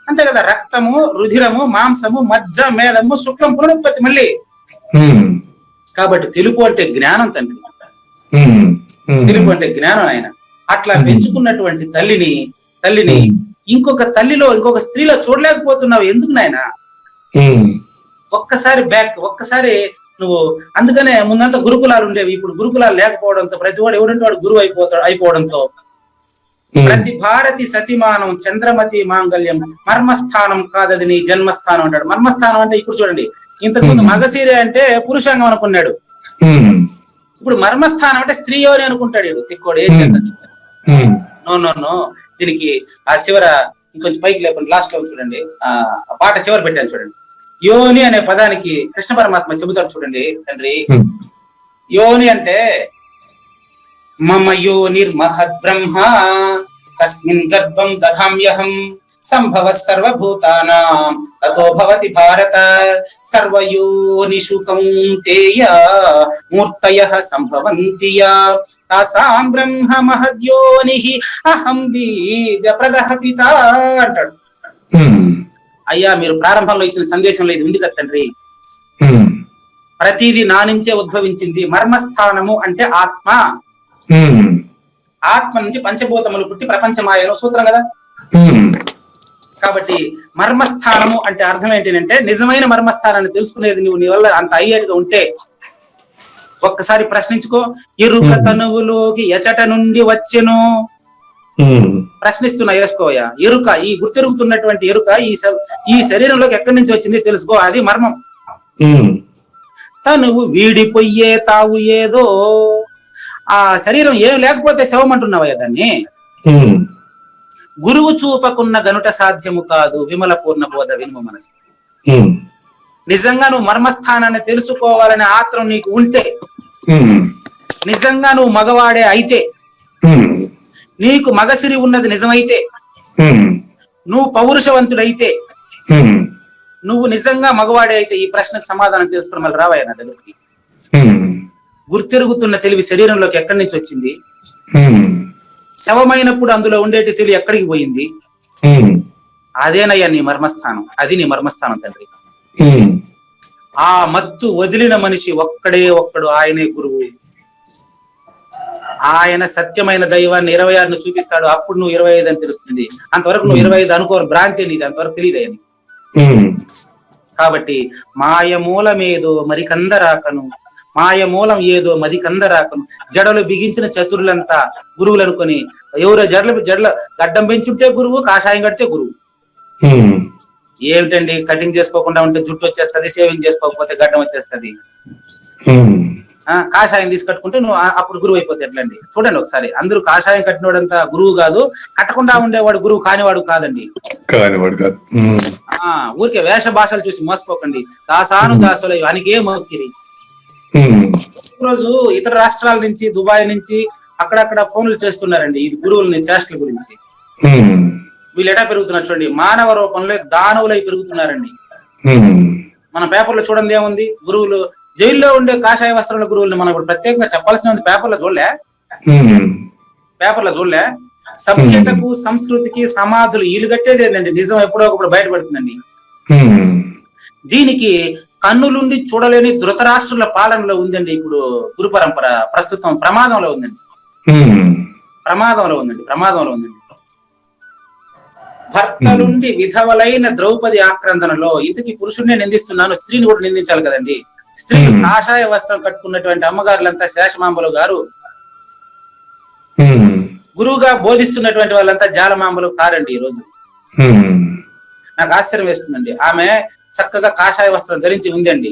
అంతే కదా, రక్తము, రుధిరము, మాంసము, మజ్జ, మేధము, శుక్లం, పునరుత్పత్తి మళ్ళీ. కాబట్టి తెలుపు అంటే జ్ఞానం తండ్రి, తెలుపు అంటే జ్ఞానం ఆయన. అట్లా పెంచుకున్నటువంటి తల్లిని ఇంకొక తల్లిలో, ఇంకొక స్త్రీలో చూడలేకపోతున్నావు ఎందుకు నాయన? ఒక్కసారి నువ్వు, అందుకనే ముందంతా గురుకులాలు ఉండేవి, ఇప్పుడు గురుకులాలు లేకపోవడంతో ప్రతి వాడు ఎవరంటే వాడు గురువు అయిపోవడంతో ప్రతి భారతి సతిమానం చంద్రమతి మాంగళ్యం మర్మస్థానం కాదది నీ జన్మస్థానం అంటాడు. మర్మస్థానం అంటే ఇప్పుడు చూడండి, ఇంతకుముందు మగసీరే అంటే పురుషాంగం అనుకున్నాడు, ఇప్పుడు మర్మస్థానం అంటే స్త్రీ యోని అనుకుంటాడు తిక్కోడు. ఏం చేద్దాం? నో దీనికి ఆ చివర ఇంకొంచెం పైకి లేకుండా లాస్ట్ లో చూడండి, ఆ పాట చివర పెట్టాను చూడండి. యోని అనే పదానికి కృష్ణ పరమాత్మ చెబుతాడు చూడండి తండ్రి. యోని అంటే మమ యోనిర్మహద్ బ్రహ్మ తస్మిన్ గర్భం దధామ్యహం సంభవ సర్వభూతానాం తతో భవతి భారత సర్వయోనిషు కౌంతేయ మూర్తయః సంభవంతి యా తాసాం బ్రహ్మ మహద్యోనిః అహం బీజప్రదః పితా అంటాడు. అయ్యా మీరు ప్రారంభంలో ఇచ్చిన సందేశంలో ఇది ఉంది కదా తండ్రి, ప్రతిదీ నా నుంచే ఉద్భవించింది. మర్మస్థానము అంటే ఆత్మ, ఆత్మ నుంచి పంచభూతములు పుట్టి ప్రపంచమాయను సూత్రం కదా. కాబట్టి మర్మస్థానము అంటే అర్థం ఏంటంటే నిజమైన మర్మస్థానాన్ని తెలుసుకునేది నువ్వు నీ వల్ల అంత అయ్యేట్టుగా ఉంటే ఒక్కసారి ప్రశ్నించుకో. ఎరుక తనువులోకి ఎచట నుండి వచ్చెను, ప్రశ్నిస్తున్నా వేసుకోయా. ఎరుక, ఈ గుర్తెరుగుతున్నటువంటి ఎరుక ఈ శరీరంలోకి ఎక్కడి నుంచి వచ్చింది తెలుసుకో, అది మర్మం. తనువు వీడిపోయే తావు ఏదో, ఆ శరీరం ఏం లేకపోతే శవం అంటున్నావయ్యా దాన్ని. గురువు చూపకున్న గనుట సాధ్యము కాదు విమల పూర్ణ బోధ వినుమ మనసు. నిజంగా నువ్వు మర్మస్థానాన్ని తెలుసుకోవాలనే ఆత్రం నీకు ఉంటే, నిజంగా నువ్వు మగవాడే అయితే, నీకు మగసిరి ఉన్నది నిజమైతే, నువ్వు పౌరుషవంతుడైతే, నువ్వు నిజంగా మగవాడే అయితే ఈ ప్రశ్నకు సమాధానం తెలుసుకుని మళ్ళీ రావయ్యా నా దగ్గరికి. గుర్తెరుగుతున్న తెలివి శరీరంలోకి ఎక్కడి నుంచి వచ్చింది? శవమైనప్పుడు అందులో ఉండేటి తెలివి ఎక్కడికి పోయింది? అదేనయ్యా నీ మర్మస్థానం, అది నీ మర్మస్థానం తండ్రి. ఆ మత్తు వదిలిన మనిషి ఒక్కడు, ఆయనే గురువు. ఆయన సత్యమైన దైవాన్ని 26ను చూపిస్తాడు, అప్పుడు నువ్వు 25 అని తెలుస్తుంది. అంతవరకు నువ్వు 25 అనుకోరు, భ్రాంతి నీది, అంతవరకు తెలియదయని. కాబట్టి మాయమూలమేదో మరికందరాకను, మాయమూలం ఏదో మది కందరాకను, జడలు బిగించిన చతురులంతా గురువులు అనుకొని, ఎవరో జడల గడ్డం పెంచుంటే గురువు, కాషాయం కడితే గురువు. ఏమిటండి కటింగ్ చేసుకోకుండా ఉంటే జుట్టు వచ్చేస్తది, షేవింగ్ చేసుకోకపోతే గడ్డం వచ్చేస్తది. కాషాయం తీసి కట్టుకుంటే నువ్వు అప్పుడు గురువు అయిపోతే ఎట్లండి? చూడండి ఒకసారి, అందరూ కాషాయం కట్టినోడంతా గురువు కాదు, కట్టకుండా ఉండేవాడు గురువు కానివాడు కాదండి. ఊరికే వేష భాషలు చూసి మోసపోకండి. దాసాను దాసులు వానికే మొక్కిరి. ఈరోజు ఇతర రాష్ట్రాల నుంచి, దుబాయ్ నుంచి అక్కడక్కడ ఫోన్లు చేస్తున్నారండి ఈ గురువులని చేష్టల గురించి. వీళ్ళు ఎటా పెరుగుతున్నారు చూడండి, మానవ రూపంలో దానవులై పెరుగుతున్నారండి. మన పేపర్లో చూడండి ఏముంది, గురువులు జైల్లో ఉండే కాషాయ వస్త్రాల గురువుల్ని మనం ఇప్పుడు ప్రత్యేకంగా చెప్పాల్సిన ఉంది. పేపర్లో చూడలే సభ్యతకు సంస్కృతికి సమాధులు వీళ్ళు కట్టేది ఏంటండి, నిజం ఎప్పుడో ఒకప్పుడు బయటపడుతుందండి. దీనికి కన్నులుండి చూడలేని ధృతరాష్ట్రుల పాలనలో ఉందండి ఇప్పుడు గురు పరంపర. ప్రస్తుతం ప్రమాదంలో ఉందండి. భర్తలుండి విధవలైన ద్రౌపది ఆక్రందనలో ఇంతకి పురుషుడినే నిందిస్తున్నాను, స్త్రీని కూడా నిందించాలి కదండి. స్త్రీలు కాషాయ వస్త్రం కట్టుకున్నటువంటి అమ్మగారులంతా శేషమాంబలు గారు, గురువుగా బోధిస్తున్నటువంటి వాళ్ళంతా జాలమాంబలు కారండి. ఈ రోజు నాకు ఆశ్చర్యం వేస్తుందండి. ఆమె చక్కగా కాషాయ వస్త్రం ధరించి ఉందండి,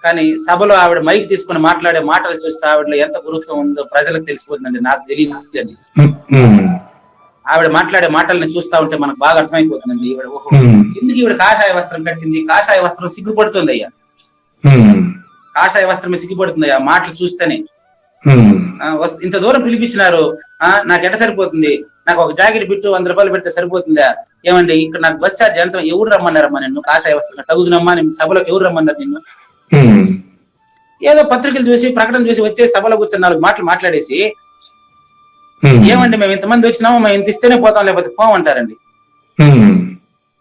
కానీ సభలో ఆవిడ మైక్ తీసుకుని మాట్లాడే మాటలు చూస్తే ఆవిడలో ఎంత గురుత్వం ఉందో ప్రజలకు తెలిసిపోతుందండి. నాకు తెలియదండి. ఆవిడ మాట్లాడే మాటల్ని చూస్తా ఉంటే మనకు బాగా అర్థమైపోతుందండి. ఈవిడ ఎందుకు ఈవిడ కాషాయ వస్త్రం కట్టింది? కాషాయ వస్త్రం సిగ్గుపడుతుంది అయ్యా, కాషాయ వస్త్రమే సిగ్గుపడుతుంది అయ్యా మాటలు చూస్తేనే. ఇంత దూరం పిలిపించినారు, నాకు ఎట సరిపోతుంది, నాకు ఒక జాకెట్ బిట్టు 100 రూపాయలు పెడితే సరిపోతుందా? ఏమండి ఇక్కడ నాకు బస్ ఛార్జ్ ఎంత? ఎవరు రమ్మన్నారమ్మా నిన్ను కాషాయ వస్త్రం తగుదునమ్మా? సభలోకి ఎవరు రమ్మన్నారు నిన్ను? ఏదో పత్రికలు చూసి ప్రకటన చూసి వచ్చే సభలో కూర్చొని 4 మాటలు మాట్లాడేసి ఏమండి మేము ఇంతమంది వచ్చినామో మేము ఇంత ఇస్తేనే పోతాం లేకపోతే పోమంటారండి.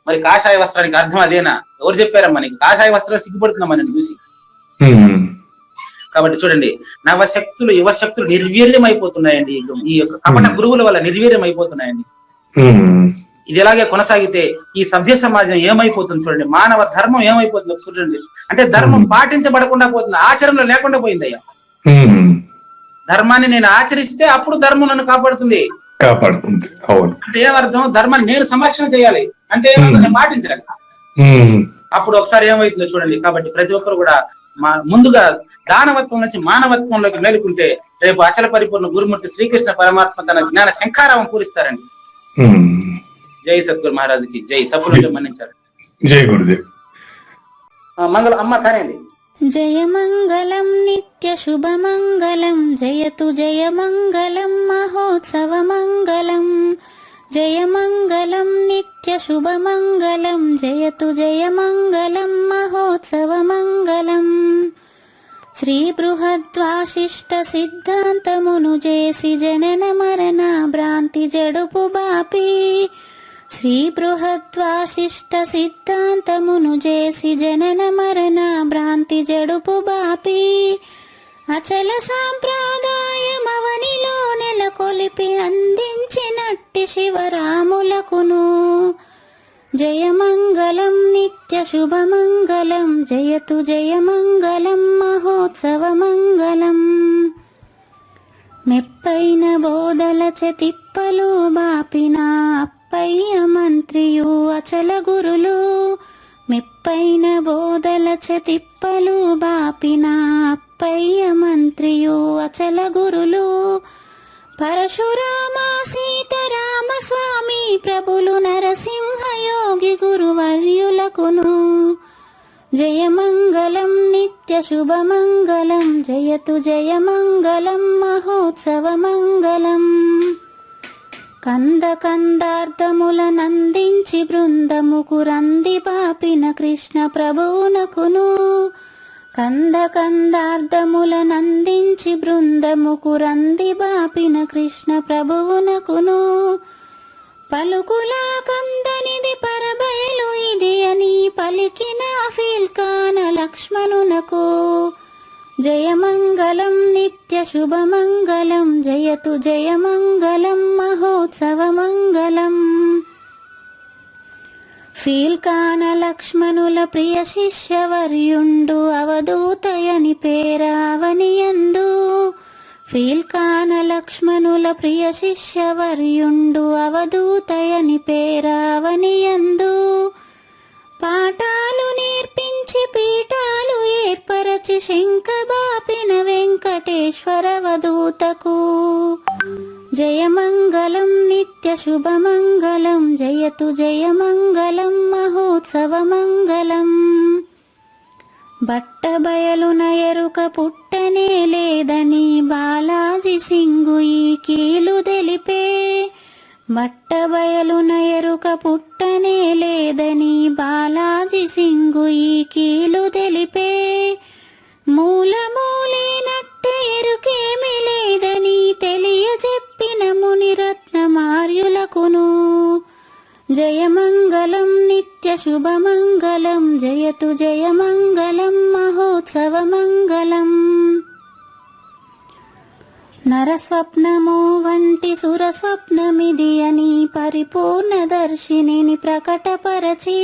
మరి కాషాయ వస్త్రానికి అర్థం అదేనా? ఎవరు చెప్పారమ్మా నీకు కాషాయ వస్త్రం సిగ్గుపడుతుందమ్మా నేను చూసి? కాబట్టి చూడండి, నవశక్తులు యువశక్తులు నిర్వీర్యం అయిపోతున్నాయండి. ఈ యొక్క కపట గురువుల వల్ల నిర్వీర్యం అయిపోతున్నాయండి. ఇది ఎలాగే కొనసాగితే ఈ సభ్య సమాజం ఏమైపోతుంది చూడండి, మానవ ధర్మం ఏమైపోతుందో చూడండి. అంటే ధర్మం పాటించబడకుండా పోతుంది, ఆచరణలో లేకుండా పోయింది అయ్యా. ధర్మాన్ని నేను ఆచరిస్తే అప్పుడు ధర్మం నన్ను కాపాడుతుంది. అంటే ఏమర్థం? ధర్మాన్ని నేను సంరక్షణ చేయాలి అంటే నేను పాటించాలి. అప్పుడు ఒకసారి ఏమైతుందో చూడండి. కాబట్టి ప్రతి ఒక్కరు కూడా ముందుగా దానవత్వం నుంచి మానవత్వంలోకి మేలుకుంటే రేపు అచల పరిపూర్ణ గురుమూర్తి శ్రీకృష్ణ పరమాత్మ తన జ్ఞాన శంఖారావం పూరిస్తారండి. జై సద్గురు మహారాజుకి జై. తప్పులు మన్నించారు. జై గురుదేవ్. మంగళం అమ్మ కానివ్వండి. జయ మంగళం నిత్య శుభ మంగళం జయతు జయ మంగళం మహోత్సవ మంగళం. జయ మంగళం నిత్య శుభ మంగళం జయతు జయ మంగళం మహోత్సవ మంగళం. శ్రీ బృహద్వాశిష్ట సిద్ధాంతమును చేసి జనన మరణ భ్రాంతి జడుపు బాపి. శ్రీ బృహద్వాశిష్ట సిద్ధాంతమును చేసి జనన మరణ భ్రాంతి జడుపు బాపి. అచల సాంప్రదాయమవనిలో నెలకొలిపి అందించినట్టి శివరాములకును. జయ మంగళం నిత్య శుభ మంగళం జయతు జయ మంగళం మహోత్సవ మంగళం. మెప్పైన బోధల తిప్పలు బాపిన అప్పయ్య మంత్రియు అచల గురులు. మెప్పైన బోధల తిప్పలు బాపిన అప్పయ్య మంత్రియు అచల గురులు. పరశురామ సీతారామ స్వామి ప్రభులు నరసింహ యోగి గురువర్యులకును. జయ మంగళం నిత్య శుభ మంగళం జయతు జయ మంగళం మహోత్సవ మంగళం. కంద కందార్థముల నందించి బృందముకు రంది పాపిన కృష్ణ ప్రభువునకును. కంద కందార్థముల నందించి బృందముకు రంది బాపిన కృష్ణ ప్రభువునకును. పలుకులా కందనిది పరబయలు ఇది అని పలికిన ఫీల్కాన లక్ష్మణునకు. జయ మంగళం నిత్య శుభ మంగళం జయతు జయ మంగళం మహోత్సవ మంగళం. ఫీల్కాన లక్ష్మణుల ప్రియ శిష్యవర్యుండు అవధూతయని పేరావనియందు. ఫీల్కాన లక్ష్మణుల ప్రియ శిష్యవర్యుండు అవధూతయని పేరావనియందు. పాఠాలు నేర్పించి పీఠాలు ఏర్పరచి శంఖబాపి పరమేశ్వరవదూతకు. జయమంగళం నిత్య శుభమంగళం జయతు జయమంగళం మహోత్సవమంగళం. బట్టబయలున ఎరుక పుట్టనే లేదని బాలాజీ సింగు ఈ కీలు తెలిపే. బట్టబయలున ఎరుక పుట్టనే లేదని బాలాజీ సింగు ఈ కీలు తెలిపే. మూలమూలేనట్టు ఎరుకేమి లేదని తెలియజెప్పిన మునిరత్నమార్యులకును. జయమంగళం నిత్య శుభమంగళం జయతు జయమంగళం మహోత్సవమంగళం. నరస్వప్నము వంటి సురస్వప్నమిది అని పరిపూర్ణదర్శినిని ప్రకటపరచి.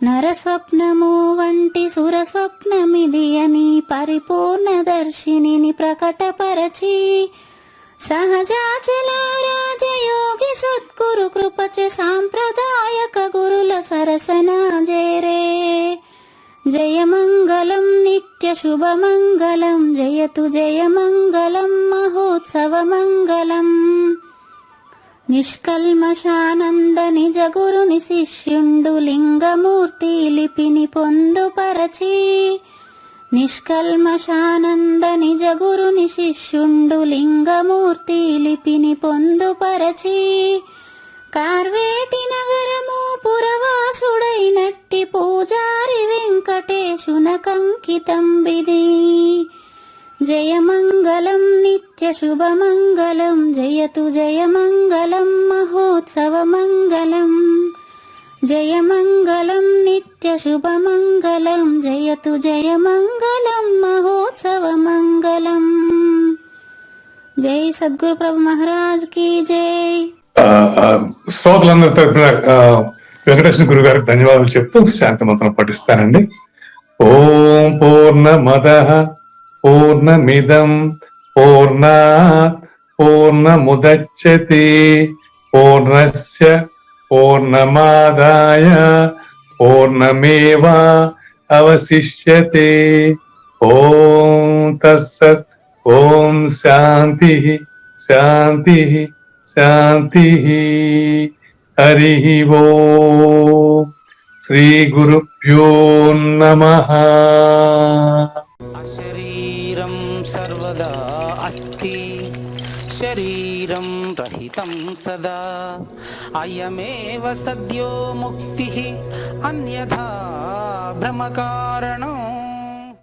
నరస్వప్నము వంటి సురస్వప్నమిది అని పరిపూర్ణదర్శినిని ప్రకటపరచి. సహజాచల రాజయోగి సద్గురు కృపచే సాంప్రదాయక గురుల సరసన జేరే. జయమంగళం నిత్య శుభమంగళం జయతు జయమంగళం మహోత్సవమంగళం. నిష్కల్మషానంద నిజ గురుని శిష్యుండు లింగమూర్తి లిపిని పొందుపరచి. నిష్కల్మషానంద నిజ గురుని శిష్యుండు లింగమూర్తి లిపిని పొందుపరచి. కార్వేటి నగరము పురవాసుడైనట్టి పూజారి వెంకటేశునకంకితం బిది. జయమంగళం నిత్య శుభమంగళం జయతు జయమంగళం మహోత్సవమంగళం. జయమంగళం నిత్య శుభమంగళం జయతు జయమంగళం మహోత్సవమంగళం. జై సద్గురు ప్రభు మహారాజ్ కి జై. శ్రోతలందరి తరఫున వెంకటేశ్వర గురు గారికి ధన్యవాదాలు చెప్తూ శాంతి మంత్రం పఠిస్తానండి. ఓం పూర్ణమదః పూర్ణమిదం పూర్ణాత్ పూర్ణముదచ్యతే పూర్ణస్య పూర్ణమాదాయ పూర్ణమేవా అవశిష్యతే. ఓం తత్సత్. ఓం శాంతి శాంతి శాంతి. హరి ఓం. శ్రీ గురుభ్యో నమః. అశరీరం సర్వదా అస్తి శరీరం రహితం సదా. అయమేవ సద్యో ముక్తిః అన్యథా భ్రమకారణం